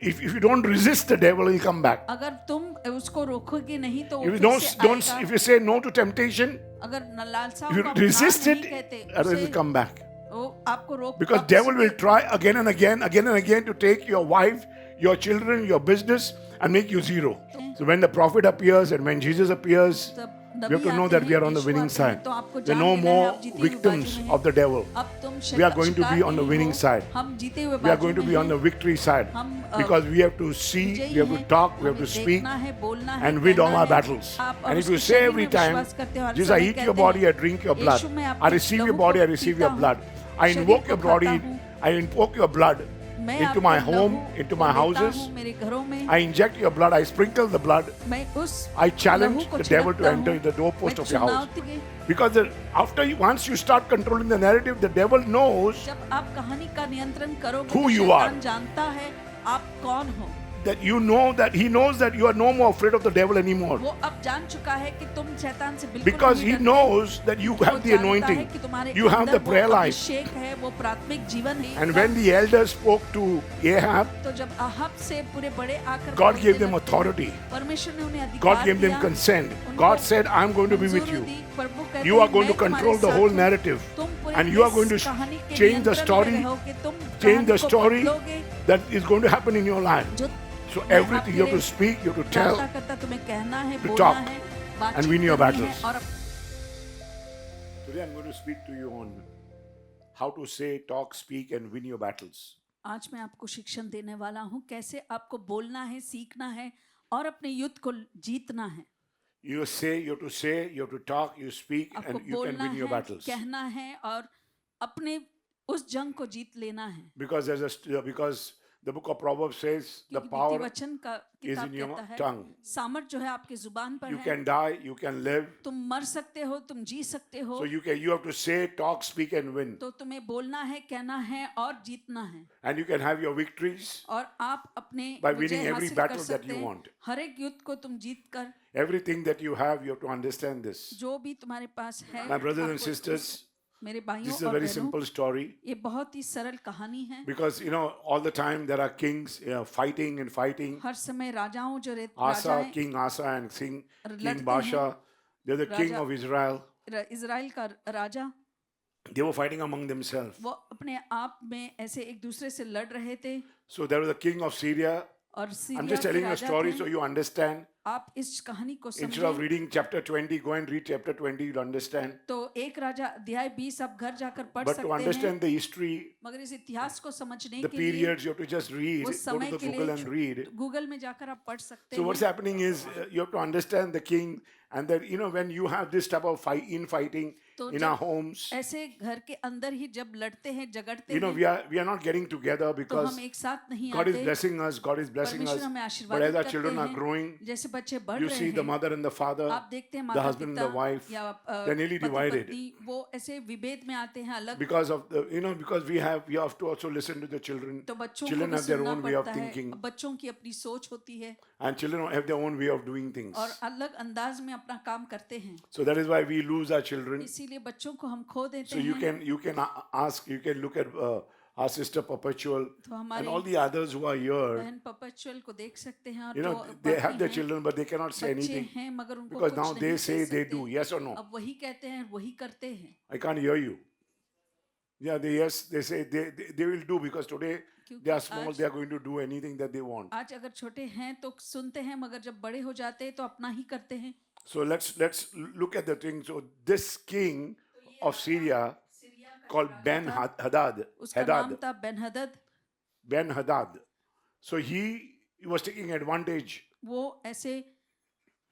if you don't resist the devil, he'll come back. अगर तुम उसको रोकोगे नहीं तो वो If you फिर से आएगा। if you say no to temptation, अगर लालसाओं if you को आप resist ना it, नहीं कहते, it will come back. वो आपको रोक Because वापस devil will से- try again and again to take your wife, your children, your business, and make you zero. So when the prophet appears and when Jesus appears, तब we have to know that we are on the winning side. तो आपको There are जान no लेना है, more आप जीते हुए victims बाजू में of the devil. अब तुम We are going to be शिकार on the नहीं winning हो, side. हम जीते हुए We are बाजू going to में be on हैं, the victory side. हम, Because we have to see, विजयी we have to हैं, talk, we have हमें to speak, देखना है, बोलना है, and win all कहना our है। battles. आप And if उसके you say शरीर every में time, विश्वास करते हो, हर Jesus, I समय eat your कहते body, हैं, I drink your blood, यीशु, मैं I आपके receive your लहू body, I को receive पीता your हूँ, blood, I शरीर invoke को your खाता body, हूँ, I invoke your blood मैं into आपके my लहू home, into को my लेता houses. हूँ, मेरे घरों में, I inject your blood, I sprinkle the blood, मैं उस I challenge लहू को the devil to छिड़कता enter हूँ, the doorpost मैं of your house. चुनौती के- Because once you start controlling the narrative, the devil knows जब आप कहानी का नियंत्रण करोगे Who तो you शैतान are. जानता है आप कौन हो। that he knows that you are no more afraid of the devil anymore. वो अब जान चुका है कि तुम शैतान से बिल्कुल Because नहीं he डरते। knows that you वो have the जानता है anointing, कि तुम्हारे you have अंदर the वो prayer life. अभिषेक है, वो प्राथमिक जीवन है। And when the elders spoke to Ahab, तो जब आहब से पूरे बड़े आकर God बोलते gave them लगते हैं, authority. परमेश्वर ने उन्हें अधिकार God gave them दिया, consent. उनको God said, I'm going to be with मंजूरी you. दी, प्रभु कहते You are हैं, going to मैं तुम्हारे control the साथ whole हूँ। narrative. तुम पूरे And you are इस going to कहानी के change the नियंत्रण में story, रहोगे, तुम change the कहानी को story बदलोगे, that is going to happen in your life. जो So मैं everything you have आपके to speak, you have to वार्ता tell, करता तुम्हें कहना है, to बोलना talk, है, and बातचीत win your करनी है, battles. और Today I'm going to speak to you on how to say, talk, speak, and win your battles. आज मैं आपको शिक्षण देने वाला हूँ कैसे आपको बोलना है, सीखना है और अपने युद्ध को जीतना है। You say, you have to say, you have to talk, you speak, आपको and you can बोलना win your है, battles. कहना है और अपने उस जंग को जीत लेना है। Because the book of Proverbs says the क्योंकि power वचन का is किताब in your कहता है tongue. सामर्थ जो है आपके जुबान पर You है। can die, you can live. तुम मर सकते हो, तुम जी सकते हो, So you have to say, talk, speak, and win. तो तुम्हें बोलना है, कहना है और जीतना है। And you can have your victories और आप अपने by विजय winning every हासिल battle कर that सकते you हैं। want. हर एक युद्ध को तुम जीत कर, Everything that you have to understand this. जो भी तुम्हारे पास है, My brothers and आपको sisters, मेरे this भाइयों is a और very बहनों, simple story. ये बहुत ही सरल कहानी है। Because all the time there are kings fighting and fighting. हर समय राजाओं जो Asa, Raja King Asa, and King लड़ते Baasha, हैं। they're the king Raja- of Israel. Israel का राजा, They were fighting among themselves. वो अपने आप में ऐसे एक दूसरे से लड़ रहे थे So there was the king of Syria. और I'm सीरिया just के telling you a Raja story थे। so you understand. आप इस कहानी को Instead of समझें। reading chapter 20, go and read chapter 20, you'll understand. तो एक राजा अध्याय 20 आप घर जाकर पढ़ But to सकते हैं, understand the history, मगर इस इतिहास को समझने the के लिए periods, you have to just read, वो go समय to the के Google लिए and read. गूगल में जाकर आप पढ़ सकते So what's हैं। happening is you have to understand the king, and that when you have this type of fighting तो in जब our homes, ऐसे घर के अंदर ही जब लड़ते हैं, झगड़ते हैं, we are not getting together तो because हम एक साथ नहीं God is आते। blessing us, God is blessing us. परमेश्वर हमें But आशीर्वादित as our करते children are हैं, growing, जैसे बच्चे बढ़ you रहे see the हैं, mother and the father, आप देखते हैं the माता husband and the पिता wife, या they're nearly पति divided. पत्नी वो ऐसे विभेद में आते हैं अलग। Because of the because we have to also listen to the children. तो बच्चों को Children भी have their सुनना own way of पड़ता है, thinking, बच्चों की अपनी सोच होती है and children have their own way of doing things. और अलग अंदाज में अपना काम करते हैं, So that is why we lose our children. इसीलिए बच्चों को हम खो देते So you हैं। can ask, you can look at our sister Perpetual तो and हमारी all the others who are here. बहन परपेचुअल को देख सकते हैं और You जो know, they have बाकी their हैं, children, but they cannot say बच्चे anything हैं मगर उनको because कुछ now नहीं they कह say they सकते। do. Yes or no? अब वही कहते हैं, वही करते हैं, I can't hear you. Yeah, they say they will do because today they are small. आज- They are going to do anything that they want. आज अगर छोटे हैं तो सुनते हैं मगर जब बड़े हो जाते हैं तो अपना ही करते हैं। So let's look at the thing. So this king of Syria called Ben Hadad. उसका नाम था बेनहदद। Ben Hadad. So he was taking advantage वो ऐसे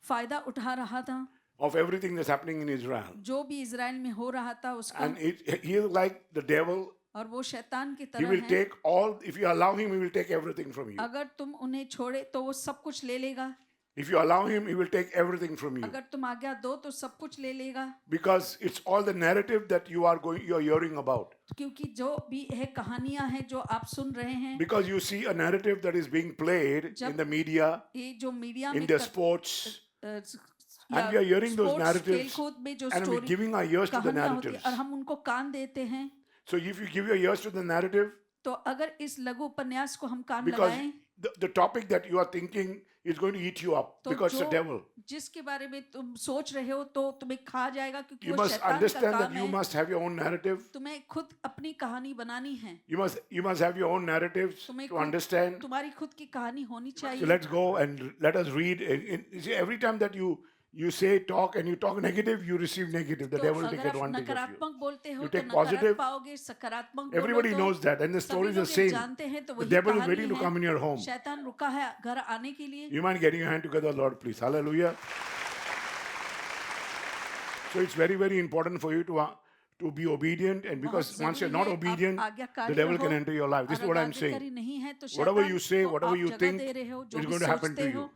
फायदा उठा रहा था of everything that's happening in Israel. जो भी इजराइल में हो रहा था उसका, And he is like the devil. और वो शैतान की He तरह will है। take all, if you allow him, he will take everything from you. अगर तुम उन्हें छोड़े तो वो सब कुछ ले लेगा, If you allow him, he will take everything from you. अगर तुम आज्ञा दो तो सब कुछ ले लेगा। Because it's all the narrative that you're hearing about. क्योंकि जो भी है कहानियां हैं जो आप सुन रहे हैं, Because you see a narrative that is being played in the media, ये जो मीडिया in में the sports, या and we are hearing those sports, narratives, खेलकूद में जो and we're story giving our ears to the कहानियां होती है narratives. और हम उनको कान देते हैं। So if you give your ears to the narrative, तो अगर इस लघु उपन्यास को हम कान because लगाएं the topic that you are thinking is going to eat you up तो because it's the जो devil. जिसके बारे में तुम सोच रहे हो तो तुम्हें खा जाएगा क्योंकि You वो must शैतान का understand that काम you है. must have your own narrative. तुम्हें खुद अपनी कहानी बनानी है. You must have your own narratives तुम्हें to खुद understand. तुम्हारी खुद की कहानी होनी So चाहिए. let's go and let us read. You see, every time that you say talk and you talk negative, you receive negative. The तो devil take अगर आप advantage of you. नकारात्मक बोलते हो You तो take नकारात्मक positive. पाओगे. सकारात्मक बोलो Everybody तो knows that, and the story is सभी the लोग same. जानते हैं तो The वही devil is कहानी waiting to come in है. your home. शैतान रुका है घर आने के लिए. You mind getting your hand together, Lord, please. Hallelujah. So it's very, very important for you to be obedient, and because बहुत once you're जरूरी not है, आप obedient, आज्ञाकारी the devil रहो. can enter your life. This is और what अगर I'm saying. आज्ञाकारी नहीं है तो Whatever शैतान you say, को whatever आप you जगह think, दे रहे हो, जो is भी going to happen सोचते to हो you.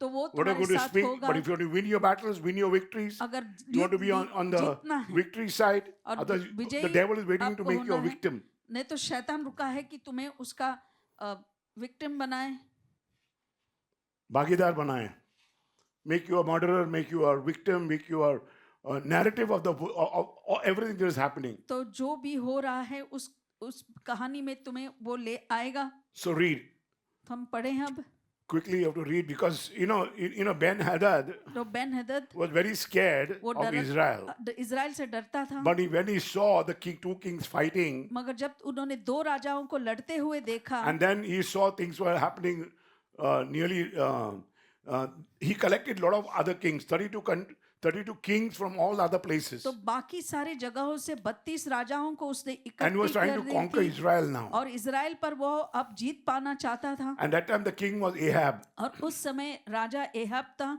तो वो What are तुम्हारे going to साथ speak, होगा. but if you want to win your battles, win your victories, अगर you want to be on the जीतना है victory side, और otherwise विजयी the devil is waiting to आपको make you a होना है. victim. नहीं तो शैतान रुका है कि तुम्हें उसका विक्टिम बनाए. भागीदार बनाए. Make you a murderer, make you a victim, make you a narrative of everything that is happening. तो जो भी हो रहा है उस कहानी में तुम्हें वो ले आएगा. So read. तो हम पढ़े हैं अब. Quickly you have to read, because Ben Hadad तो Ben Hadad was very scared वो of Israel. इजराइल से डरता था. But when he saw the two kings fighting, मगर जब उन्होंने दो राजाओं को लड़ते हुए देखा and then he saw things were happening he collected a lot of other kings, 32 kings from all other places, तो बाकी सारे जगहों से 32 राजाओं को उसने and he was इकट्ठी trying कर to ली conquer थी. Israel now. और इजराइल पर वो अब जीत पाना चाहता था. And that time the king was Ahab. और उस समय राजा एहब था.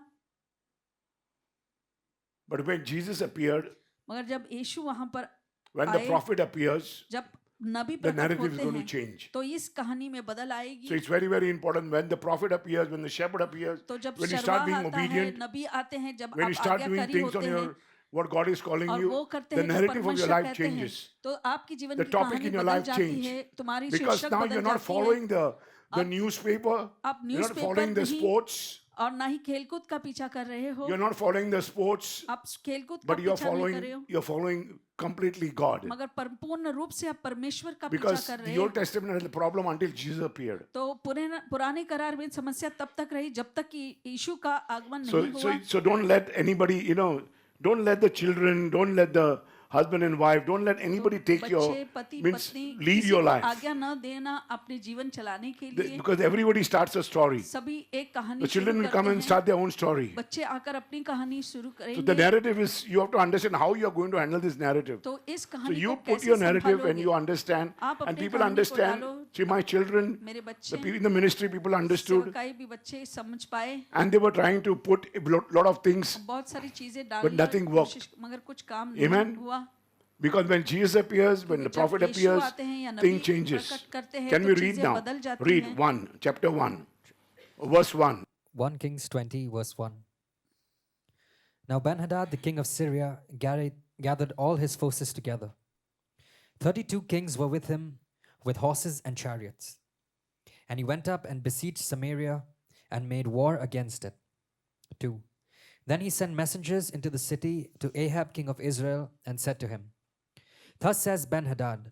But when Jesus appeared, मगर जब यीशु वहां पर when the आए, prophet appears, जब नबी the प्रकट narrative is होते going to हैं change. तो इस कहानी में बदल So आएगी. it's very, very important when the prophet appears, when the shepherd appears, तो जब when you start Sharva being आता है, obedient, नबी आते हैं, जब when you आप start doing आज्ञाकारी things होते on हैं your what God is calling और you, वो करते the हैं जो narrative of your परमेश्वर life कहते हैं, changes. तो आपकी जीवन The की topic कहानी in your बदल life जाती changes. है. तुम्हारी Because शीर्षक now बदल you're not जाती है. following the newspaper, आप you're not newspaper following the नहीं sports, और ना ही खेलकूद का पीछा कर रहे हो. you're not following the sports, आप खेलकूद का but पीछा नहीं कर रहे हो, you're following completely God. मगर पूर्ण रूप से आप परमेश्वर का पीछा Because कर the रहे Old हो. Testament had the problem until Jesus appeared. तो पुराने करार में समस्या तब तक रही जब तक कि यीशु का आगमन So, नहीं so, हुआ. so don't let anybody, don't let the children, don't let the husband and wife, don't let anybody take your, बच्चे पति means पत्नी lead किसी your को life. आज्ञा न देना अपने जीवन चलाने के लिए. Because everybody starts a story. सभी एक कहानी The children शुरू will come करते and हैं. start their own story. बच्चे आकर अपनी कहानी शुरू So the करेंगे. narrative is, you have to understand how you are going to handle this narrative. तो इस So कहानी you को put कैसे your narrative and संभालोगे? you understand, आप and अपनी people कहानी को understand. डालो. See, my children, मेरे the बच्चे people in the ministry, people understood, सेवकाई भी बच्चे समझ पाए. and they were trying to put a lot of things, बहुत सारी चीजें but डालने nothing की worked. कोशिश मगर कुछ काम Amen. नहीं हुआ. because when Jesus appears, when the जब prophet यीशु appears, आते हैं या नबी thing changes. प्रकट करते हैं Can तो we read चीजें now? बदल जाती Read हैं. chapter 1, verse 1. 1 Kings 20, verse 1. Now Ben-Hadad, the king of Syria, gathered all his forces together. 32 kings were with him, with horses and chariots. And he went up and besieged Samaria and made war against it. 2. Then he sent messengers into the city to Ahab, king of Israel, and said to him, Thus says Ben-Hadad,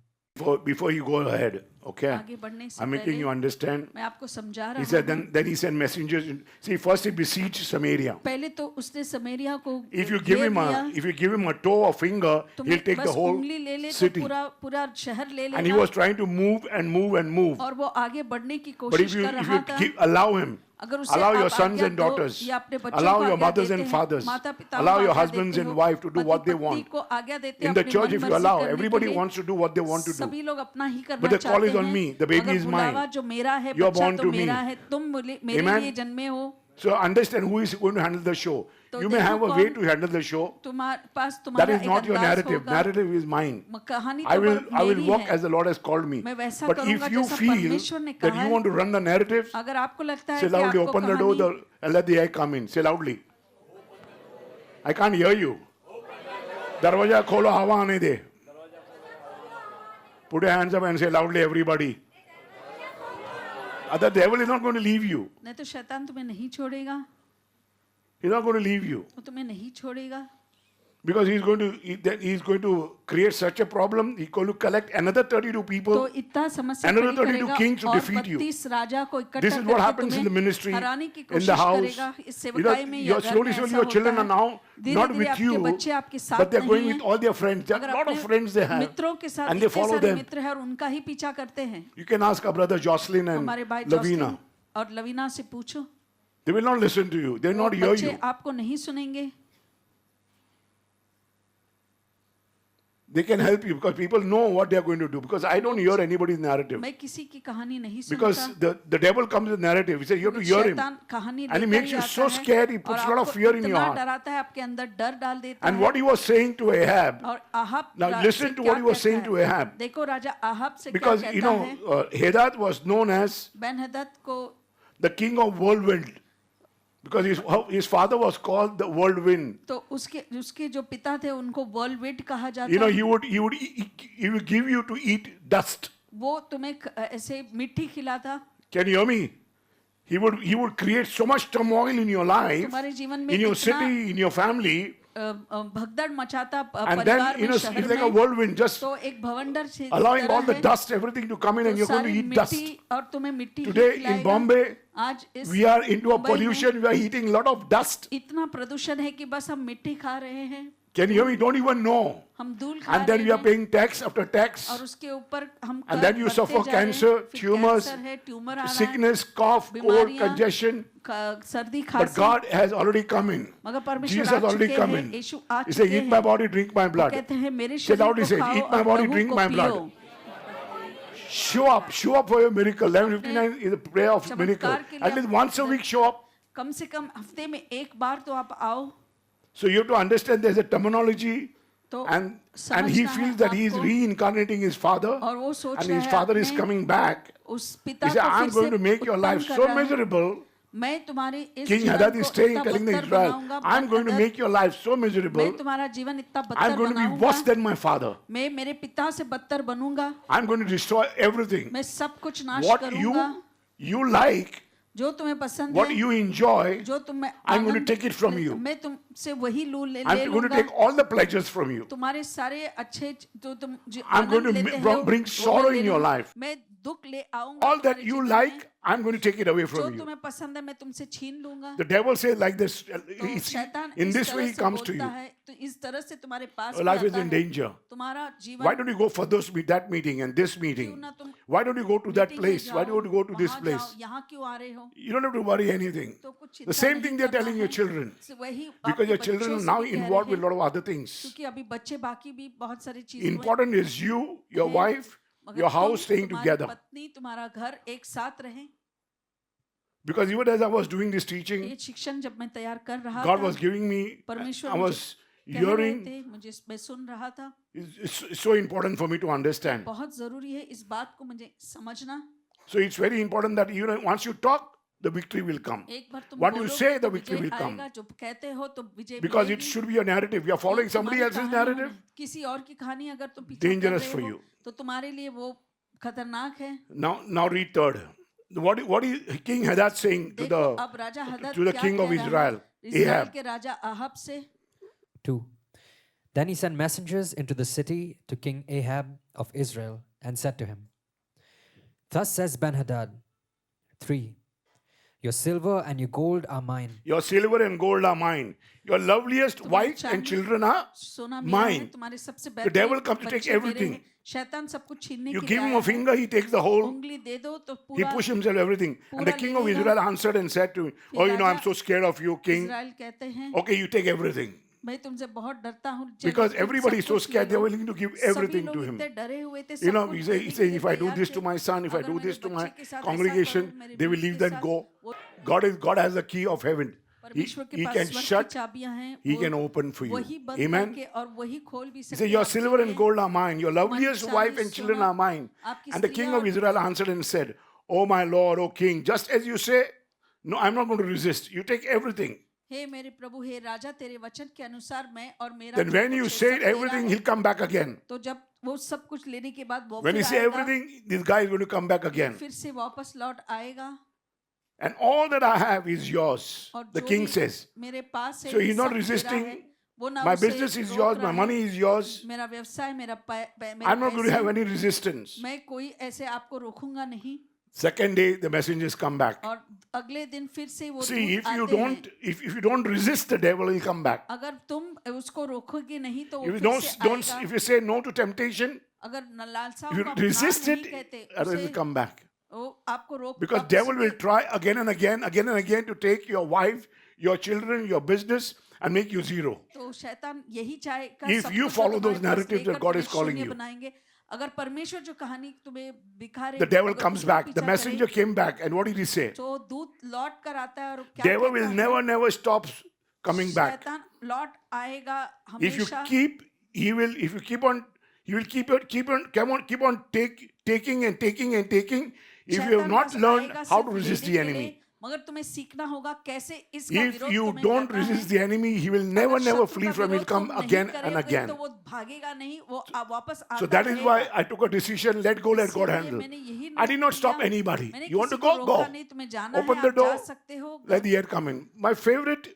Before you go ahead, okay? आगे बढ़ने से I'm making पहले you understand. मैं आपको समझा He रहा said, हूँ. then he sent messengers. See, first he besieged Samaria. पहले तो उसने समरिया को If you give घेर him a toe or finger, तुम he'll take बस the whole उंगली ले ले तो city. पूरा शहर ले And he लेगा. was trying to move and move and move. और वो आगे बढ़ने की But कोशिश कर रहा था. allow him, अगर उसे allow your आप sons आज्ञा and दो daughters, या अपने बच्चों allow को your आज्ञा mothers देते and हैं, fathers, माता पिता allow को your आज्ञा husbands देते and हो, wife to do what they पति want. को आज्ञा देते In हैं the अपनी church, if you मनमर्जी allow, करने के everybody लिए. wants to do what they want to do. सभी लोग अपना ही करना But the call चाहते is on हैं. me. The baby मगर is बुलावा mine. जो मेरा है, You are बच्चा born तो to me. मेरा है, तुम मेरे Amen. लिए जन्मे हो. So understand who is going to handle the show. तो You may देखो have a way कौन to handle the show. तुम्हारे पास That तुम्हारा is एक not your अंदाज narrative. होगा. Narrative is mine. कहानी I तो will मेरी walk है. as the Lord has called me. मैं वैसा But करूंगा if you जैसा feel परमेश्वर ने that कहा you है. want to run the narrative, अगर आपको लगता है say कि loudly, आपको open the door कहानी and let the air come in. Say loudly. I can't hear you. दरवाजा खोलो, हवा आने दे. Put your hands up and say loudly, everybody. The devil is not going to leave you. नहीं तो शैतान तुम्हें नहीं छोड़ेगा. He's not going to leave you. वो तुम्हें नहीं छोड़ेगा. Because he's going to create such a problem. He's going to collect another 32 तो people. इतना समस्या Another खड़ी 32 करेगा kings to और defeat you. 32 राजा को इकट्ठा This is what करके happens in the तुम्हें ministry, हराने की in कोशिश the house. करेगा। इस You know, सेवकाई में या घर slowly, में slowly ऐसा your होता children are है। now not धीरे-धीरे with आपके you, बच्चे आपके साथ but they're going नहीं with हैं। all their friends. There are मगर a lot of अपने friends they have, मित्रों के साथ and they इतने follow सारे them. मित्र हैं और उनका ही पीछा करते हैं। You can ask our brother Jocelyn and हमारे भाई Lavina. जॉस्टिन और लवीना से पूछो, They will not listen to you. They will वो not hear बच्चे you. आपको नहीं सुनेंगे। They can help you because people know what they are going to do. Because I don't hear anybody's narrative. मैं किसी की कहानी नहीं Because सुनता। the devil comes with narrative. He says you have to hear him. शैतान कहानी And he लेकर makes he you आता so है scared, he और puts a lot of आपको fear in your इतना heart. डराता है, आपके अंदर डर डाल देता And है। what he was saying to Ahab, और आहाब now से listen to क्या what he was कहता saying है? to Ahab. देखो राजा आहाब से क्या Because you कहता know, है? Hadad was known as Ben Hadad को the king of whirlwind. Because his father was called the whirlwind. तो उसके जो पिता थे उनको वर्ल्ड कहा जाता You know, है। he would give you to eat dust. वो तुम्हें ऐसे मिट्टी खिलाता। Can you hear me? He would create so much turmoil in your life, तुम्हारे जीवन में in your इतना city, in your family, भगदड़ मचाता and परिवार then you में know शहर it's like a में। whirlwind, just तो एक भवंडर से allowing all the है। dust, everything to come in, तो and you're going to सारी eat dust. मिट्टी और तुम्हें मिट्टी ही Today in खिलाएगा। Bombay, आज इस we are into a Mumbai में pollution. We are eating a lot of dust. इतना प्रदूषण है कि बस हम मिट्टी खा रहे हैं। Can you hear me? Don't even know. हम धूल खा And then रहे we are हैं paying tax after tax, और उसके ऊपर हम and कर then you बढ़ते suffer जा रहे हैं। cancer, फिर tumors, कैंसर है, ट्यूमर आ रहा है, sickness, cough, cold, बीमारियां, congestion. सर्दी But खांसी। God has already come in. मगर परमेश्वर Jesus आ has already चुके come हैं, in. Yeshu uh He said, चुके "Eat my हैं। body, drink my वो blood." कहते हैं मेरे Say शरीर loudly, को say, खाओ "Eat my और body, लहू drink को my पियो। blood." Show up for your miracle. 11:59 is a prayer of miracle. चमत्कार के लिए At least once a week, show up. कम से कम हफ्ते में एक बार तो आप आओ। So you have to understand there's a terminology, तो and समझना he है feels that he is आपको। reincarnating his father, और वो सोच and रहा his है father is अपने coming back. उस He पिता said, को "I'm फिर going से to make your उत्पन्न life कर so रहा है। miserable." मैं तुम्हारी इस King जीवन Hadad को is staying, इतना telling the बदतर Israel, बनाऊंगा, "I'm going to बदतर- make your life so miserable. मैं तुम्हारा जीवन इतना I'm बदतर going to be worse बनाऊंगा। than my father. मैं मेरे पिता से बदतर बनूंगा। I'm going to destroy everything. मैं सब कुछ नाश What करूंगा। you like, जो तुम्हें पसंद what है, you enjoy, जो तुम्हें I'm going to Anand take it from ले- you. मैं तुमसे वही ले I'm going to लूंगा। take all the pleasures from you. तुम्हारे सारे अच्छे जो तुम जो I'm going आनंद to लेते हो, bring वो sorrow मैं ले in your लूंगा। life. मैं दुख ले आऊंगा All that तुम्हारे you जीवन like, में। I'm going to take it away जो from you. तुम्हें पसंद है मैं तुमसे छीन लूंगा। The devil says like this, तो it's- शैतान in इस this तरह way he से comes to बोलता you. है, तो इस तरह से तुम्हारे पास Your भी life is आता in है। danger. तुम्हारा जीवन Why don't you go for that meeting and this meeting? ना तुम Why don't you go to that meeting में place? Why जाओ, don't you go to this वहाँ place? जाओ, यहाँ क्यों आ रहे हो? You don't have to worry anything. तो कुछ The चिंता same नहीं thing they're करना telling your है। children. वही Because आपके your बच्चों children are से now भी कह involved रहे with a हैं, lot of other things. क्योंकि अभी बच्चे बाकी भी बहुत सारी चीजें में- Important is you, your हैं, wife, मगर your तुम, house staying तुम्हारी together. पत्नी, तुम्हारा घर एक साथ रहे। Because even as I was doing this ये teaching, शिक्षण जब मैं तैयार कर रहा God था, was giving me, परमेश्वर I was कह रहे hearing. थे, मैं सुन रहा था। It's so important for me to understand. बहुत जरूरी है इस बात को मुझे समझना। So it's very important that once you talk, the victory will come. एक बार तुम What you बोलोगे say, the तो victory विजय will come. आएगा, जो कहते हो तो विजय Because it मिलेगी। should be a narrative. You are following ये somebody तुम्हारी else's कहानी narrative. होगी। किसी और की कहानी अगर तुम पीछे Dangerous कर for रहे हो you. तो तुम्हारे लिए वो खतरनाक है। Now read third. What is King Hadad saying to देखो अब राजा हदद the क्या king of कह रहा है? Israel, इस्राएल Ahab? के राजा आहाब से 2. Then he sent messengers into the city to King Ahab of Israel and said to him, "Thus says Ben-Hadad, 3. Your silver and your gold are mine, Your silver and gold are mine. Your loveliest तुम्हारी wife and चांदी, children are सोना मेरा है, mine. तुम्हारे सबसे The devil comes to take बच्चे मेरे everything. हैं। शैतान सब कुछ छीनने You के give लिए him आया a है। finger, he takes the whole. उंगली दे दो तो He पूरा pushed himself everything. And the पूरा king ले of लेगा। Israel answered and said to him, "Oh, I'm so scared of you, king. इस्राएल कहते हैं Okay, you take everything." मैं तुमसे बहुत डरता हूँ। Because तुम everybody सब is so कुछ scared, ले they're low. willing to give सभी everything लोग to him. इतने डरे हुए थे, You सब know, कुछ he देने says, के लिए if I do तैयार this थे। to my son, if I अगर do मेरे this to my बच्चे के साथ ऐसा congregation, करूं, मेरे they will बेटे leave के then साथ, go. वो God has the key of heaven. परमेश्वर के He पास can स्वर्ग की shut, चाबियां हैं, he वो can open for you. वही बंद Amen. करके और वही खोल भी He सकते said, हैं "Your आपके silver and लिए। gold are mine. Your loveliest चांदी, wife and children सोना, are mine." आपकी And the king स्त्रियां of और- Israel answered and said, "Oh my Lord, O king, just as you say, no, I'm not going to resist. You take everything." हे मेरे प्रभु, हे राजा, तेरे वचन के अनुसार मैं और मेरा Then जो when कुछ you है, say सब तेरा everything, है। he'll come back again. तो जब वो सब कुछ लेने के बाद वो When फिर you say आएगा, everything, this guy is going to come back again. फिर से वापस लौट आएगा। And all that I have is yours, और the जो king भी says. मेरे पास है, So he's ये not सब तेरा resisting. है। वो ना My उसे business is रोक yours, रहा my है, money is yours. मेरा व्यवसाय, मेरे I'm not going to have पैसे, any resistance. मैं कोई ऐसे आपको रोकूंगा नहीं। Second day, the messengers come back. और अगले दिन फिर से वो See, दूत if you आते हैं। don't, if you don't resist the devil, he'll come back. अगर तुम उसको रोकोगे नहीं तो वो If you फिर से don't, आएगा। if you say no to temptation, अगर लालसाओं if you को आप resist ना it, नहीं कहते, it will उसे come back. वो आपको रोक Because वापस devil will से- try again and again to take your wife, your children, your business, and make you zero. तो शैतान यही चाहेगा If सब you कुछ जो follow those तुम्हारे पास narratives that लेकर God is तुम्हें calling शून्य you. बनाएंगे। अगर परमेश्वर जो कहानी तुम्हें दिखा रहे The devil अगर comes उसका back. The पीछा messenger करे, came back, and what did he say? तो दूत लौट कर आता है और क्या Devil कहता will है? never stop coming back. शैतान लौट आएगा If you हमेशा। keep, he will. If you keep on, he will keep on taking. If you have शैतान not बस learned आएगा how सिर्फ to resist लेने the के enemy, लिए, मगर तुम्हें सीखना होगा कैसे इसका if विरोध you तुम्हें don't करना है। resist the enemy, he will अगर never शत्रु flee का from. He'll विरोध come तुम नहीं again and करोगे again. तो वो भागेगा नहीं, वो वापस आता So that is रहेगा। why I took a decision. Let go, let God इसीलिए handle. मैंने यही I did not निर्णय stop लिया। anybody. मैंने You want to किसी को go? रोका Go. नहीं, तुम्हें जाना Open है, the आप जा door. सकते हो। Let the air come in. My favorite,